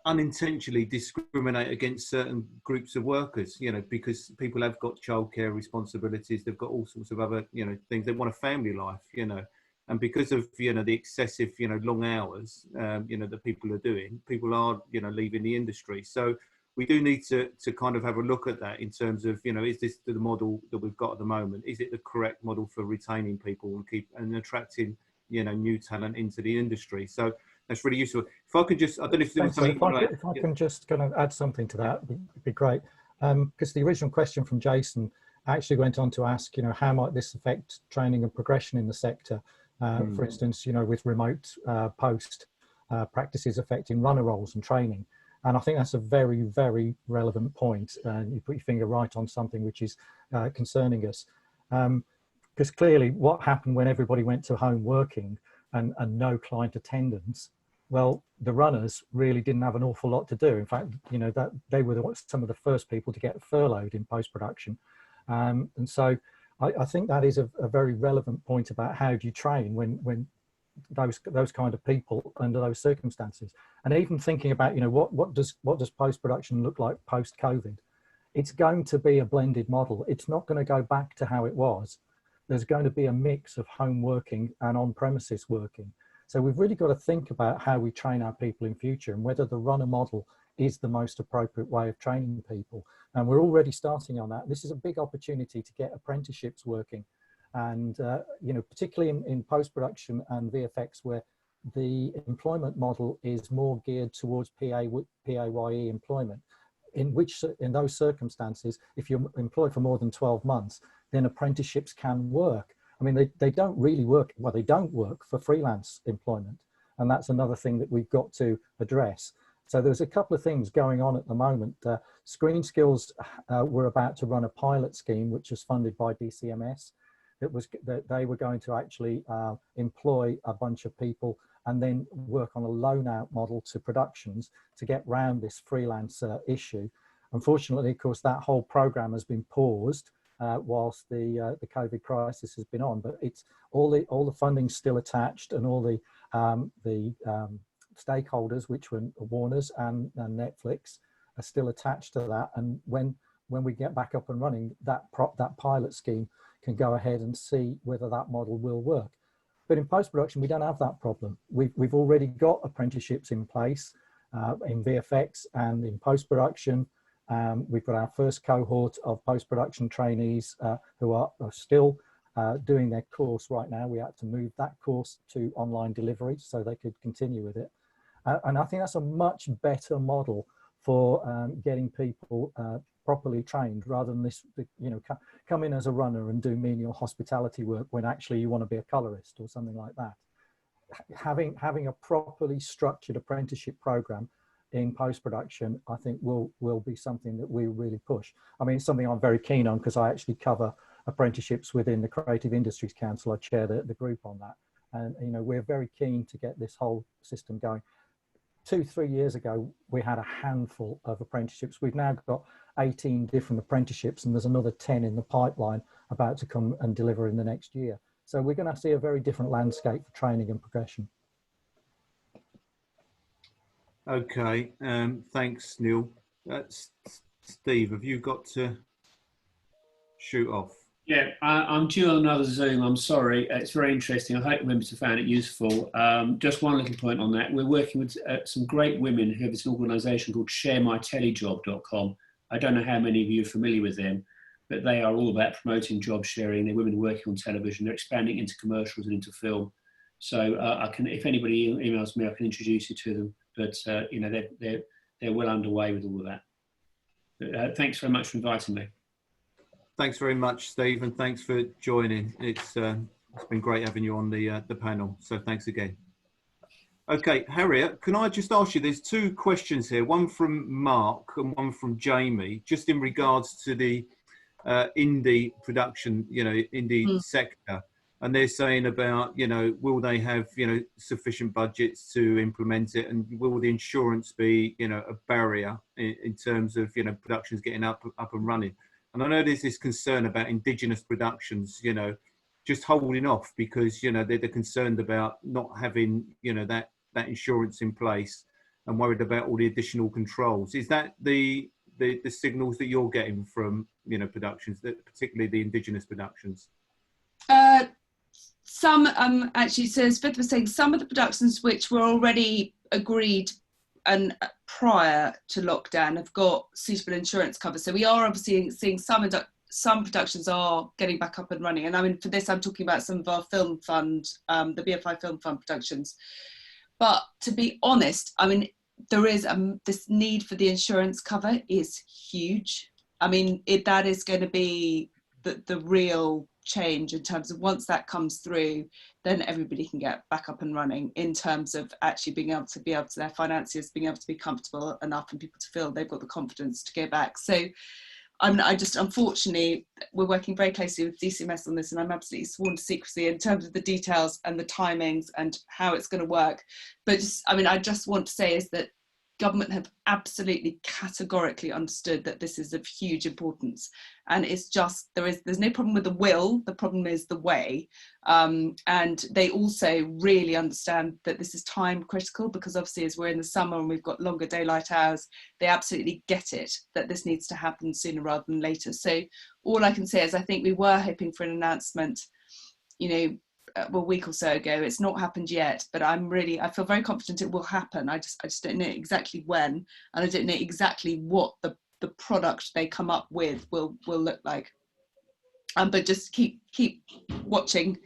unintentionally discriminate against certain groups of workers, you know, because people have got childcare responsibilities, they've got all sorts of other, you know, things, they want a family life, you know, and because of, you know, the excessive, you know, long hours, you know, that people are doing, people are, you know, leaving the industry. So we do need to kind of have a look at that in terms of, you know, is this the model that we've got at the moment? Is it the correct model for retaining people and attracting, you know, new talent into the industry? So that's really useful. If I could just, I don't know if there was something if I can just kind of add something to that, it'd be great. Because the original question from Jason actually went on to ask, you know, how might this affect training and progression in the sector? For instance, you know, with remote post practices affecting runner roles and training. And I think that's a very, very relevant point. You put your finger right on something which is concerning us. Because clearly what happened when everybody went to home working and no client attendance, well, the runners really didn't have an awful lot to do. In fact, you know, that they were some of the first people to get furloughed in post-production. And so I think that is a very relevant point about how do you train when those kind of people under those circumstances. And even thinking about, you know, what does post-production look like post-COVID? It's going to be a blended model. It's not going to go back to how it was. There's going to be a mix of home working and on-premises working. So we've really got to think about how we train our people in future and whether the runner model is the most appropriate way of training people. And we're already starting on that. This is a big opportunity to get apprenticeships working. And, you know, particularly in post-production and VFX, where the employment model is more geared towards PAYE employment, in those circumstances, if you're employed for more than 12 months, then apprenticeships can work. I mean, they don't really work, well, they don't work for freelance employment. And that's another thing that we've got to address. So there's a couple of things going on at the moment. Screen Skills were about to run a pilot scheme, which was funded by DCMS. That they were going to actually employ a bunch of people and then work on a loan out model to productions to get round this freelance issue. Unfortunately, of course, that whole program has been paused whilst the COVID crisis has been on, but it's all the funding's still attached, and all the stakeholders, which were Warner's and Netflix, are still attached to that. And when we get back up and running, that pilot scheme can go ahead and see whether that model will work. But in post-production, we don't have that problem. We've already got apprenticeships in place in VFX and in post-production. We've got our first cohort of post-production trainees who are still doing their course right now. We had to move that course to online delivery so they could continue with it. And I think that's a much better model for getting people properly trained, rather than this, you know, come in as a runner and do menial hospitality work when actually you want to be a colorist or something like that. Having a properly structured apprenticeship program in post-production, I think will be something that we really push. I mean, it's something I'm very keen on because I actually cover apprenticeships within the Creative Industries Council. I chair the group on that. And, you know, we're very keen to get this whole system going. 2-3 years ago, we had a handful of apprenticeships. We've now got 18 different apprenticeships, and there's another 10 in the pipeline about to come and deliver in the next year. So we're going to see a very different landscape for training and progression. Okay, thanks, Neil. Steve, have you got to shoot off? Yeah, I'm due on another Zoom. I'm sorry. It's very interesting. I hope members have found it useful. Just one little point on that. We're working with some great women who have this organisation called sharemytelejob.com. I don't know how many of you are familiar with them, but they are all about promoting job sharing. They're women working on television. They're expanding into commercials and into film. So I can, if anybody emails me, I can introduce you to them. But you know, they're well underway with all of that. But, thanks very much for inviting me. Thanks very much, Steve, and thanks for joining. It's been great having you on the panel. So thanks again. Okay, Harriet, can I just ask you? There's two questions here. One from Mark and one from Jamie, just in regards to the indie production, you know, indie sector. And they're saying about, you know, will they have, you know, sufficient budgets to implement it, and will the insurance be, you know, a barrier in terms of, you know, productions getting up and running? And I know there's this concern about Indigenous productions, you know, just holding off because, you know, they're concerned about not having, you know, that insurance in place. and worried about all the additional controls. Is that the signals that you're getting from, you know, productions, that particularly the indigenous productions? Some actually, so as Beth was saying, some of the productions which were already agreed and prior to lockdown have got suitable insurance cover. So we are obviously seeing some productions are getting back up and running. And I mean, for this, I'm talking about some of our film fund, the BFI Film Fund productions. But to be honest, I mean, there is this need for the insurance cover is huge. I mean, that is going to be the real change in terms of once that comes through, then everybody can get back up and running in terms of actually being able to their finances being able to be comfortable enough and people to feel they've got the confidence to go back. So unfortunately, we're working very closely with DCMS on this, and I'm absolutely sworn to secrecy in terms of the details and the timings and how it's going to work. But I just want to say is that government have absolutely categorically understood that this is of huge importance, and it's just there's no problem with the will, the problem is the way, and they also really understand that this is time critical, because obviously as we're in the summer and we've got longer daylight hours, they absolutely get it that this needs to happen sooner rather than later. So all I can say is I think we were hoping for an announcement, you know, a week or so ago. It's not happened yet, but I feel very confident it will happen. I just don't know exactly when, and I don't know exactly what the product they come up with will look like. But just keep watching,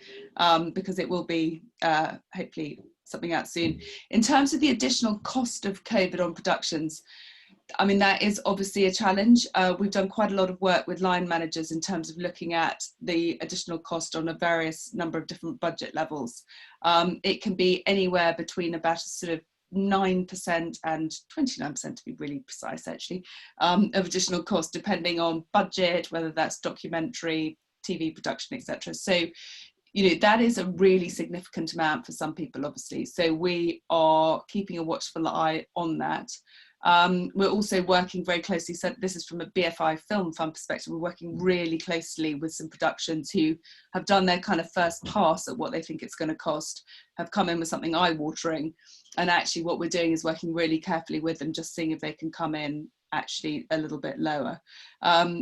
because it will be hopefully something out soon. In terms of the additional cost of COVID on productions, I mean, that is obviously a challenge. We've done quite a lot of work with line managers in terms of looking at the additional cost on a various number of different budget levels. It can be anywhere between about a sort of 9% and 29%, to be really precise, actually, of additional cost, depending on budget, whether that's documentary, TV production, etc. So, you know, that is a really significant amount for some people, obviously. So we are keeping a watchful eye on that. We're also working very closely, so this is from a BFI Film Fund perspective, we're working really closely with some productions who have done their kind of first pass at what they think it's going to cost, have come in with something eye-watering, and actually what we're doing is working really carefully with them, just seeing if they can come in actually a little bit lower.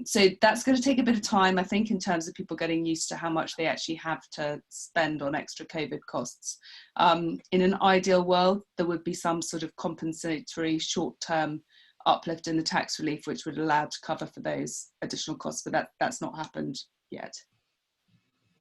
So that's going to take a bit of time, I think, in terms of people getting used to how much they actually have to spend on extra COVID costs. In an ideal world, there would be some sort of compensatory short-term uplift in the tax relief, which would allow to cover for those additional costs, but that's not happened yet.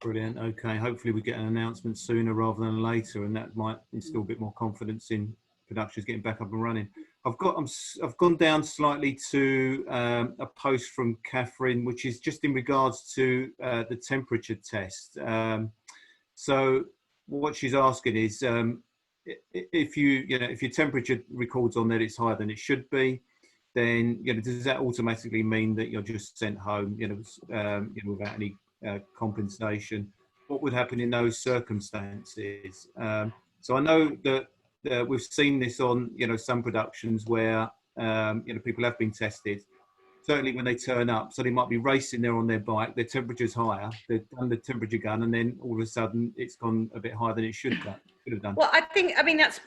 Brilliant. Okay, hopefully we get an announcement sooner rather than later, and that might instill a bit more confidence in productions getting back up and running. I've gone down slightly to a post from Catherine, which is just in regards to the temperature test. So what she's asking is, if your temperature records on that it's higher than it should be, then does that automatically mean that you're just sent home, without any compensation? What would happen in those circumstances? So I know that we've seen this on some productions where people have been tested, certainly when they turn up, so they might be racing there on their bike, their temperature's higher, they've done the temperature gun, and then all of a sudden it's gone a bit higher than it should have done. Well, I mean that's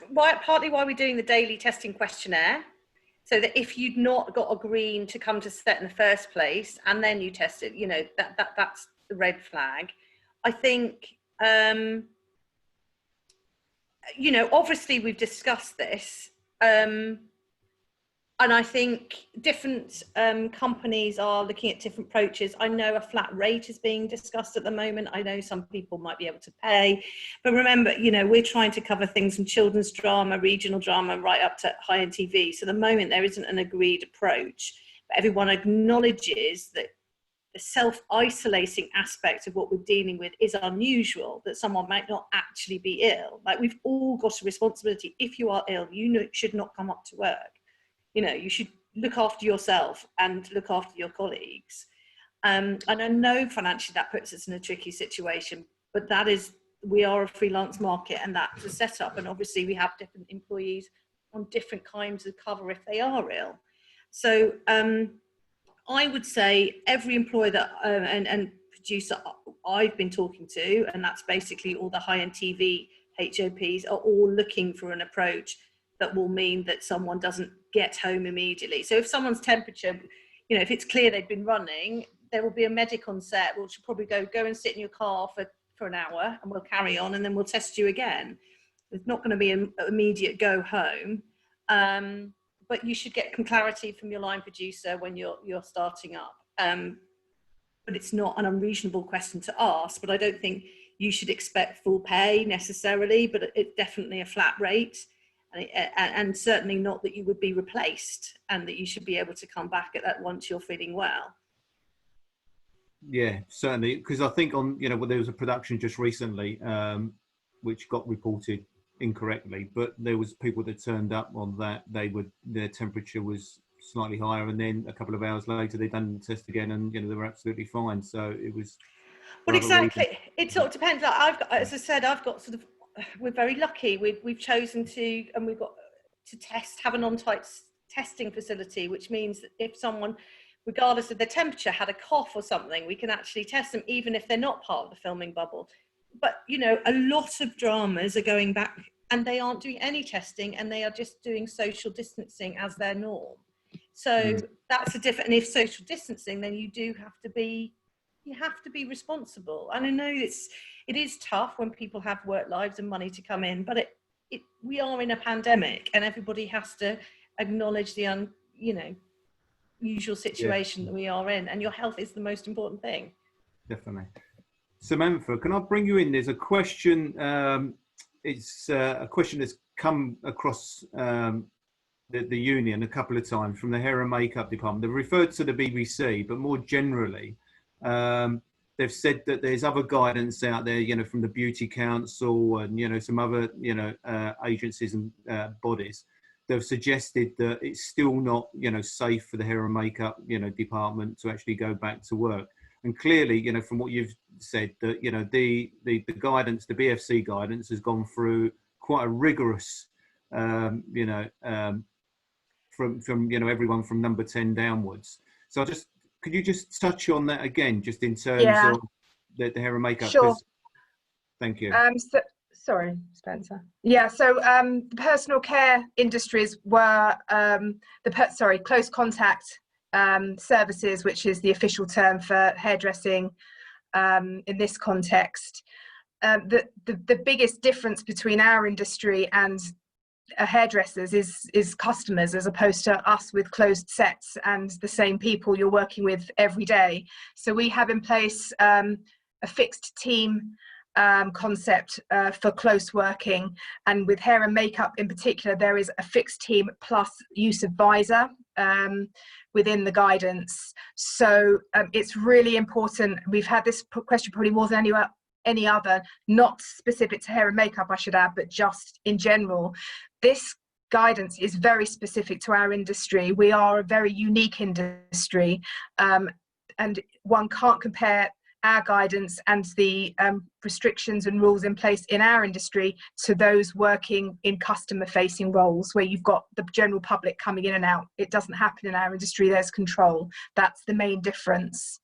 partly why we're doing the daily testing questionnaire, so that if you'd not got a green to come to set in the first place and then you tested, that's the red flag. I think obviously we've discussed this, and I think different companies are looking at different approaches. I know a flat rate is being discussed at the moment. I know some people might be able to pay, but remember, we're trying to cover things from children's drama, regional drama, right up to high-end TV. So at the moment there isn't an agreed approach, but everyone acknowledges that the self-isolating aspect of what we're dealing with is unusual, that someone might not actually be ill. Like, we've all got a responsibility. If you are ill, should not come up to work. You should look after yourself and look after your colleagues. And I know financially that puts us in a tricky situation, but we are a freelance market, and that's a setup. And obviously we have different employees on different kinds of cover if they are ill. So I would say every employer that and producer I've been talking to, and that's basically all the high-end TV HOPs, are all looking for an approach that will mean that someone doesn't get home immediately. So if someone's temperature, you know, if it's clear they've been running, there will be a medic on set, which will probably go and sit in your car for an hour, and we'll carry on, and then we'll test you again. It's not going to be an immediate go home, but you should get some clarity from your line producer when you're starting up. But it's not an unreasonable question to ask, but I don't think you should expect full pay necessarily, but it's definitely a flat rate, and certainly not that you would be replaced, and that you should be able to come back at that once you're feeling well. Yeah, certainly, because I think on, you know, well, there was a production just recently which got reported incorrectly, but there was people that turned up on that their temperature was slightly higher, and then a couple of hours later they done the test again, and, you know, they were absolutely fine. So it was, well, exactly, it sort of depends. Like I've got, as I said, I've got sort of, we're very lucky, we've chosen to, and we've got to have an on-site testing facility, which means that if someone, regardless of their temperature, had a cough or something, we can actually test them even if they're not part of the filming bubble. But, you know, a lot of dramas are going back and they aren't doing any testing, and they are just doing social distancing as their norm. So that's a different, and if social distancing, then you have to be responsible. And I know it is tough when people have work lives and money to come in, but we are in a pandemic, and everybody has to acknowledge the usual situation that we are in, and your health is the most important thing. Definitely. Samantha, can I bring you in? There's a question. It's a question that's come across the union a couple of times from the hair and makeup department. They've referred to the BBC, but more generally, they've said that there's other guidance out there, you know, from the Beauty Council and, you know, some other, you know, agencies and bodies. They've suggested that it's still not, you know, safe for the hair and makeup, you know, department to actually go back to work. And clearly, you know, from what you've said, that, you know, the guidance, the BFC guidance has gone through quite a rigorous, from you know, everyone from number 10 downwards. So could you just touch on that again, just in terms of the hair and makeup? Sure. Thank you. Sorry, Spencer. Yeah, so the personal care industries were close contact services, which is the official term for hairdressing in this context. The biggest difference between our industry and hairdressers is customers, as opposed to us with closed sets and the same people you're working with every day. So we have in place a fixed team concept for close working, and with hair and makeup in particular, there is a fixed team plus use of visor within the guidance. So it's really important. We've had this question probably more than any other, not specific to hair and makeup, I should add, but just in general. This guidance is very specific to our industry. We are a very unique industry, and one can't compare our guidance and the restrictions and rules in place in our industry to those working in customer facing roles where you've got the general public coming in and out. It doesn't happen in our industry. There's control. That's the main difference.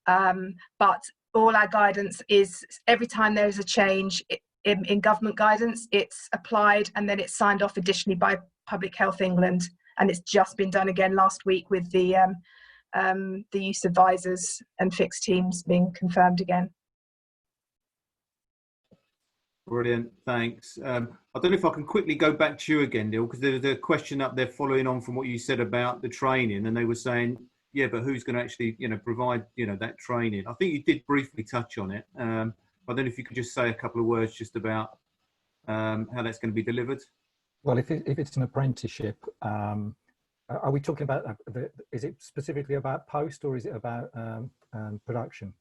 But all our guidance is, every time there's a change in government guidance, it's applied and then it's signed off additionally by Public Health England. And it's just been done again last week with the use of visors and fixed teams being confirmed again. Brilliant, thanks. I don't know if I can quickly go back to you again, Neil, because there's a question up there following on from what you said about the training, and they were saying, yeah, but who's going to actually, you know, provide, you know, that training? I think you did briefly touch on it. I don't know if you could just say a couple of words just about how that's going to be delivered. Well, if it's an apprenticeship, are we talking about, is it specifically about post, or is it about production?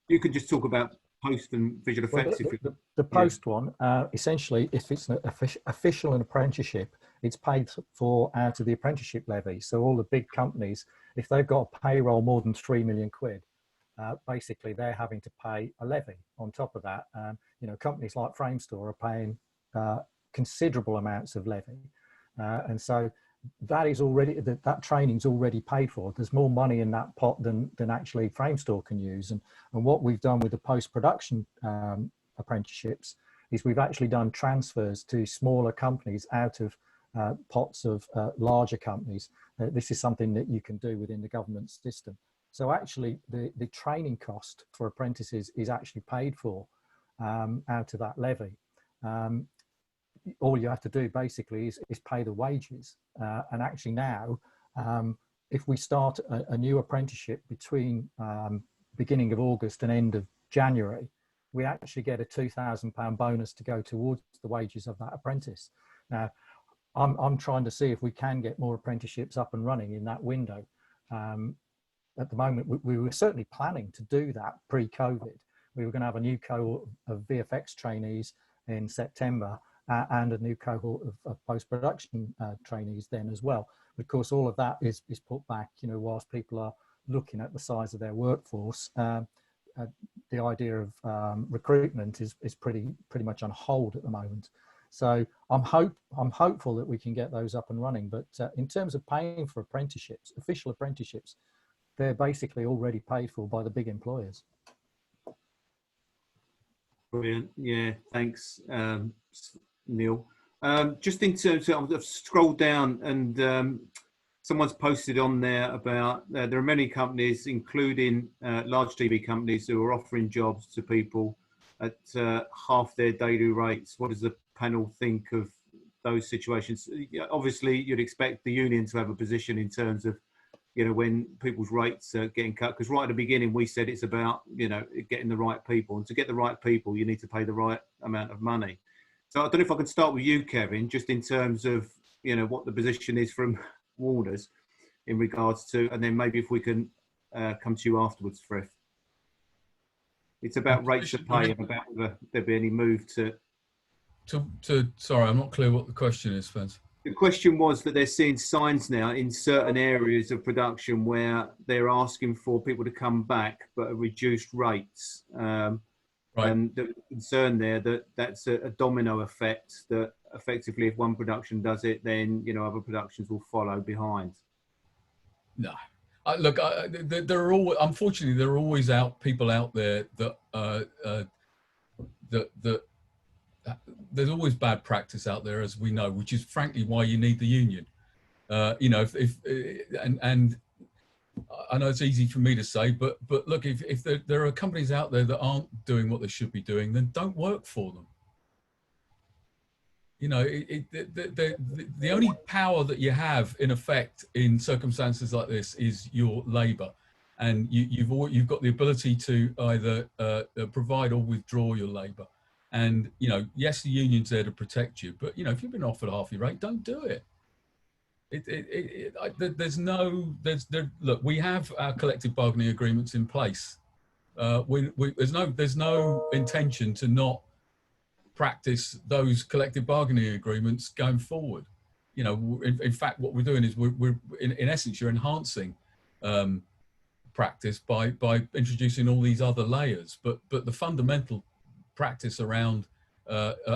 You could just talk about post and visual effects. Well, the post one, essentially, if it's an official apprenticeship, it's paid for out of the apprenticeship levy. So all the big companies, if they've got a payroll more than 3 million quid, basically they're having to pay a levy on top of that. You know, companies like Framestore are paying considerable amounts of levy, and so that is already, that training's already paid for. There's more money in that pot than actually Framestore can use. And what we've done with the post-production apprenticeships is we've actually done transfers to smaller companies out of pots of larger companies. This is something that you can do within the government system. So actually the training cost for apprentices is actually paid for out of that levy. All you have to do basically is pay the wages. And actually now, if we start a new apprenticeship between beginning of August and end of January, we actually get a £2,000 bonus to go towards the wages of that apprentice. Now, I'm trying to see if we can get more apprenticeships up and running in that window. At the moment, we were certainly planning to do that pre-COVID. We were going to have a new cohort of VFX trainees in September and a new cohort of post-production trainees then as well. But of course, all of that is put back, you know, whilst people are looking at the size of their workforce. The idea of recruitment is pretty much on hold at the moment. So I'm hopeful that we can get those up and running. But in terms of paying for apprenticeships, official apprenticeships, they're basically already paid for by the big employers. Brilliant. Yeah, thanks, Neil. Just in terms of, I've scrolled down and someone's posted on there about there are many companies, including large TV companies, who are offering jobs to people at half their daily rates. What does the panel think of those situations? Obviously, you'd expect the union to have a position in terms of, you know, when people's rates are getting cut, because right at the beginning we said it's about, you know, getting the right people, and to get the right people you need to pay the right amount of money. So I don't know if I can start with you, Kevin, just in terms of, you know, what the position is from Warners in regards to, and then maybe if we can come to you afterwards, Frith. It's about rates of pay and about whether there'd be any move to. Sorry, I'm not clear what the question is, Spence. The question was that they're seeing signs now in certain areas of production where they're asking for people to come back, but at reduced rates. Right. And the concern there that that's a domino effect, that effectively if one production does it, then, you know, other productions will follow behind. No. Look, there are always, unfortunately, there are always people out there that there's always bad practice out there, as we know, which is frankly why you need the union. You know, and I know it's easy for me to say, but look, if there are companies out there that aren't doing what they should be doing, then don't work for them. You know, the only power that you have, in effect, in circumstances like this is your labour, and you've got the ability to either provide or withdraw your labour. And, you know, yes, the union's there to protect you, but, you know, if you've been offered half your rate, don't do it. Look, we have our collective bargaining agreements in place. There's no intention to not practice those collective bargaining agreements going forward. You know, in fact, what we're doing is we're in essence, you're enhancing practice by introducing all these other layers. But the fundamental practice around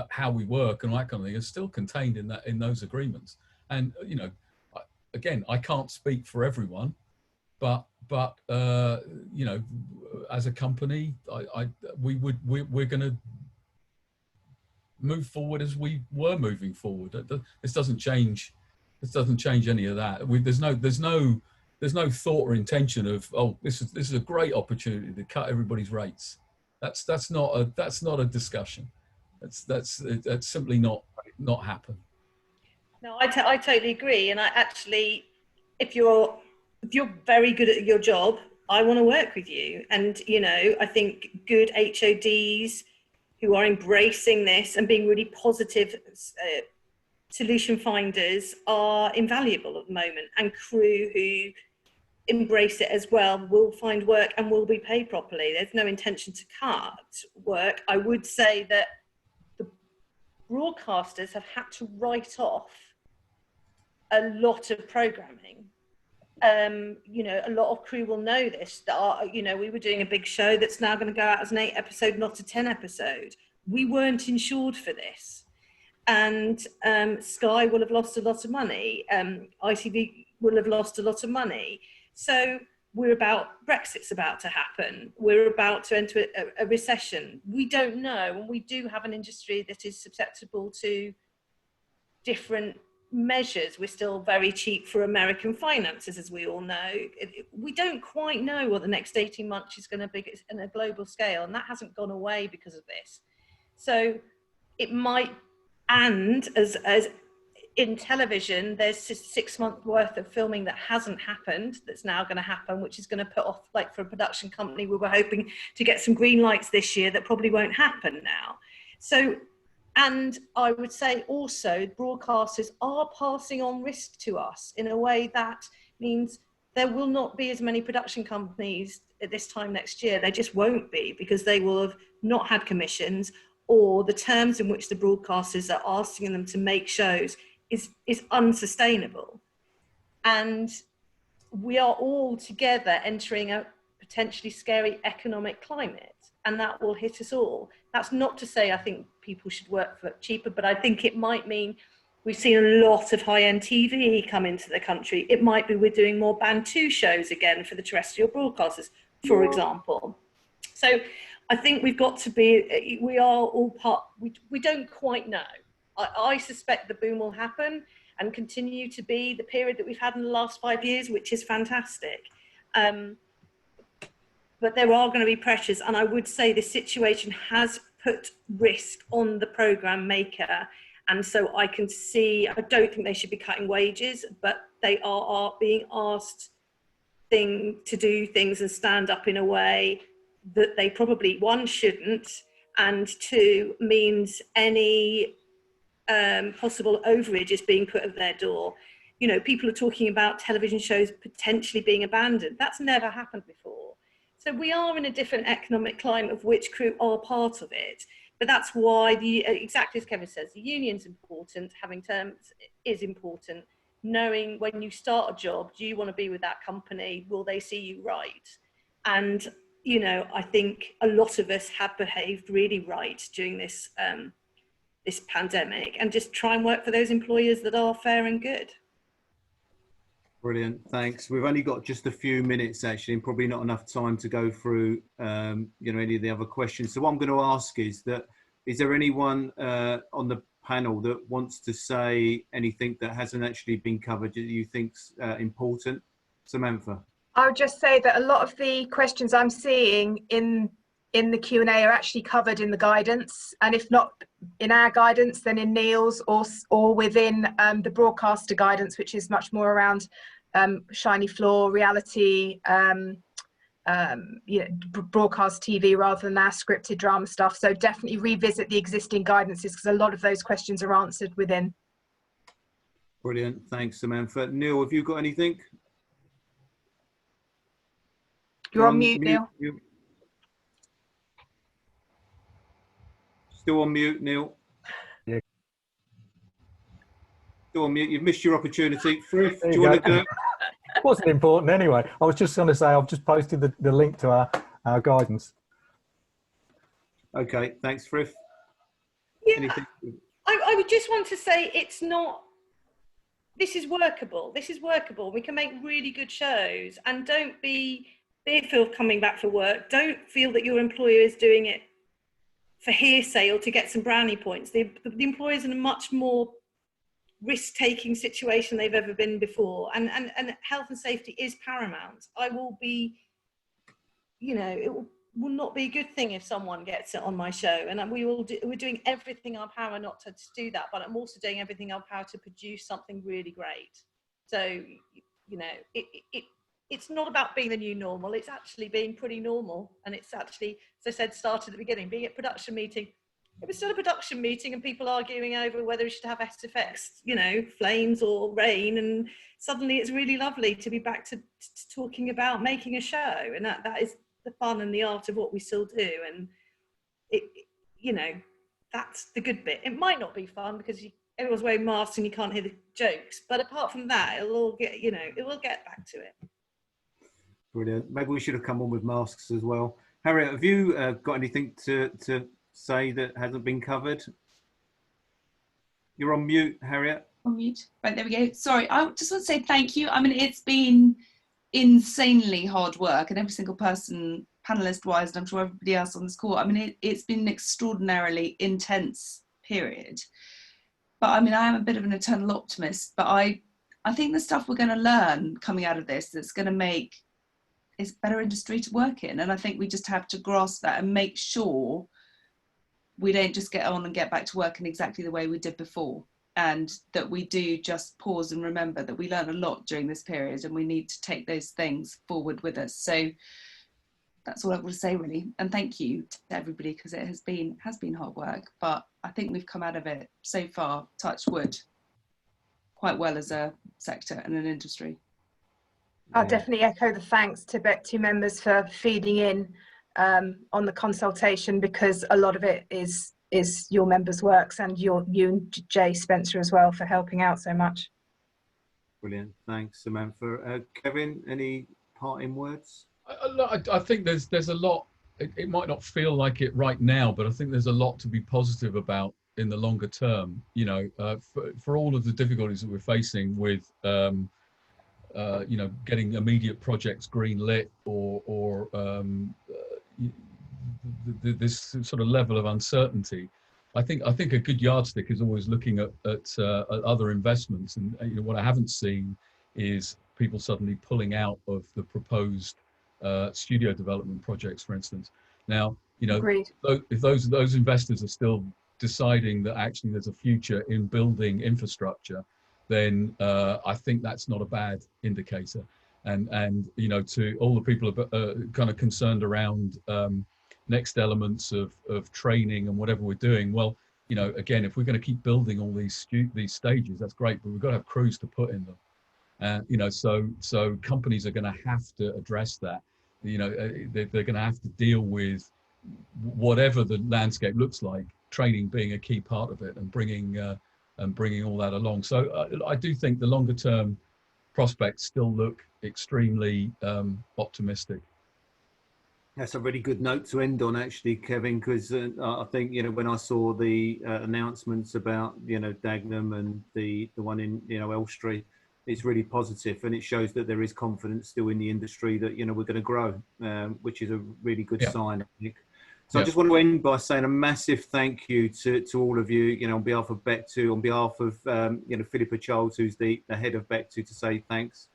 how we work and all that kind of thing is still contained in those agreements. And, you know, again, I can't speak for everyone, but you know, as a company, we're going to move forward as we were moving forward. This doesn't change. This doesn't change any of that. There's no thought or intention of, oh, this is a great opportunity to cut everybody's rates. That's not a discussion. That's simply not happen. No, I totally agree. And I actually, if you're very good at your job, I want to work with you. And, you know, I think good HODs who are embracing this and being really positive solution finders are invaluable at the moment. And crew who embrace it as well will find work and will be paid properly. There's no intention to cut work. I would say that the broadcasters have had to write off a lot of programming. You know, a lot of crew will know this, that you know, we were doing a big show that's now going to go out as an 8 episode, not a 10 episode. We weren't insured for this. And Sky will have lost a lot of money. ITV will have lost a lot of money. So Brexit's about to happen. We're about to enter a recession. We don't know. And we do have an industry that is susceptible to different measures, we're still very cheap for American finances, as we all know. We don't quite know what the next 18 months is going to be in a global scale, and that hasn't gone away because of this. So it might, and as in television, there's 6 months worth of filming that hasn't happened, that's now going to happen, which is going to put off, like for a production company, we were hoping to get some green lights this year that probably won't happen now. So, and I would say also broadcasters are passing on risk to us in a way that means there will not be as many production companies at this time next year. There just won't be, because they will have not had commissions, or the terms in which the broadcasters are asking them to make shows is unsustainable. And we are all together entering a potentially scary economic climate, and that will hit us all. That's not to say I think people should work for cheaper, but I think it might mean we've seen a lot of high-end TV come into the country. It might be we're doing more Band 2 shows again for the terrestrial broadcasters, for example. So I think we've got to be, we are all part, we don't quite know. I suspect the boom will happen and continue to be the period that we've had in the last 5 years, which is fantastic. But there are going to be pressures, and I would say this situation has put risk on the programme maker. And so I can see, I don't think they should be cutting wages, but they are being asked to do things and stand up in a way that they probably, one, shouldn't, and two, means any possible overage is being put at their door. You know, people are talking about television shows potentially being abandoned. That's never happened before. So we are in a different economic climate, of which crew are part of it. But that's why, exactly as Kevin says, the union's important, having terms is important. Knowing when you start a job, do you want to be with that company? Will they see you right? And, you know, I think a lot of us have behaved really right during this, this pandemic, and just try and work for those employers that are fair and good. Brilliant, thanks. We've only got just a few minutes actually, and probably not enough time to go through you know, any of the other questions. So what I'm going to ask is that, is there anyone on the panel that wants to say anything that hasn't actually been covered that you think's important? Samantha. I would just say that a lot of the questions I'm seeing in the Q&A are actually covered in the guidance, and if not in our guidance, then in Neil's or within the broadcaster guidance, which is much more around shiny floor, reality, you know, broadcast TV rather than our scripted drama stuff. So definitely revisit the existing guidances, because a lot of those questions are answered within. Brilliant, thanks Samantha. Neil, have you got anything? You're on mute, Neil. Still on mute, Neil. Yeah. Still on mute. You've missed your opportunity. Frith, do you you want to do it? It wasn't important anyway. I was just going to say I've just posted the link to our guidance. Okay, thanks, Frith. Yeah, anything? I would just want to say it's not, this is workable. This is workable. We can make really good shows, and don't be fearful of coming back for work. Don't feel that your employer is doing it for hearsay or to get some brownie points. The employer's in a much more risk-taking situation they've ever been before, and health and safety is paramount. I will be, you know, it will not be a good thing if someone gets it on my show, and we're doing everything in our power not to do that, but I'm also doing everything in our power to produce something really great. So, you know, it's not about being the new normal, it's actually being pretty normal. And it's actually, as I said, started at the beginning, being a production meeting. It was still a production meeting and people arguing over whether we should have VFX, you know, flames or rain. And suddenly it's really lovely to be back to talking about making a show. And that is the fun and the art of what we still do. And it, you know, that's the good bit. It might not be fun because everyone's wearing masks and you can't hear the jokes. But apart from that, it'll all get, you know, it will get back to it. Brilliant. Maybe we should have come on with masks as well. Harriet, have you got anything to say that hasn't been covered? You're on mute, Harriet. On mute. Right, there we go. Sorry, I just want to say thank you. I mean, it's been insanely hard work, and every single person, panelist-wise, and I'm sure everybody else on this call, I mean, it's been an extraordinarily intense period. but I mean, I am a bit of an eternal optimist, but I think the stuff we're going to learn coming out of this that's going to make it's better industry to work in. And I think we just have to grasp that and make sure we don't just get on and get back to work in exactly the way we did before, and that we do just pause and remember that we learned a lot during this period and we need to take those things forward with us. So that's all I want to say, really. And thank you to everybody, because it has been hard work, but I think we've come out of it so far, touch wood, quite well as a sector and an industry. I'll definitely echo the thanks to members for feeding in on the consultation, because a lot of it is your members' works, and you and Jay Spencer as well for helping out so much. Brilliant, thanks, Samantha. Kevin, any parting words? I think there's a lot. It might not feel like it right now, but I think there's a lot to be positive about in the longer term. You know, for all of the difficulties that we're facing with, you know, getting immediate projects green lit, or this sort of level of uncertainty. I think a good yardstick is always looking at other investments, and you know, what I haven't seen is people suddenly pulling out of the proposed studio development projects, for instance. Now, you know, Agreed. if those investors are still deciding that actually there's a future in building infrastructure, then I think that's not a bad indicator. And you know, to all the people kind of concerned around next elements of training and whatever we're doing, well, you know, again, if we're going to keep building all these stages, that's great, but we've got to have crews to put in them. You know, so companies are going to have to address that. You know, they're going to have to deal with whatever the landscape looks like, training being a key part of it, and bringing all that along. So I do think the longer term prospects still look extremely optimistic. That's a really good note to end on, actually, Kevin, because I think, you know, when I saw the announcements about, you know, Dagenham and the one in, you know, Elstree, it's really positive, and it shows that there is confidence still in the industry that, you know, we're going to grow, which is a really good sign, I think. So I just want to end by saying a massive thank you to all of you, you know, on behalf of Beck2, on behalf of, you know, Philippa Charles, who's the head of Beck2, to say thanks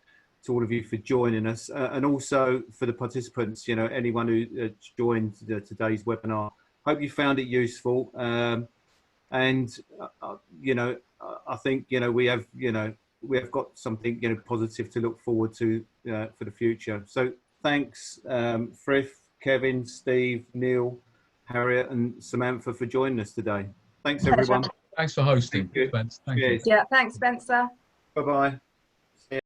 to all of you for joining us, and also for the participants, you know, anyone who joined today's webinar. Hope you found it useful, and you know, I think, you know, we have got something, you know, positive to look forward to for the future. So thanks, Frith, Kevin, Steve, Neil, Harriet, and Samantha for joining us today. Thanks, everyone. Thanks for hosting, Thank you. Spence. Thank you. Yeah, thanks, Spencer. Bye-bye.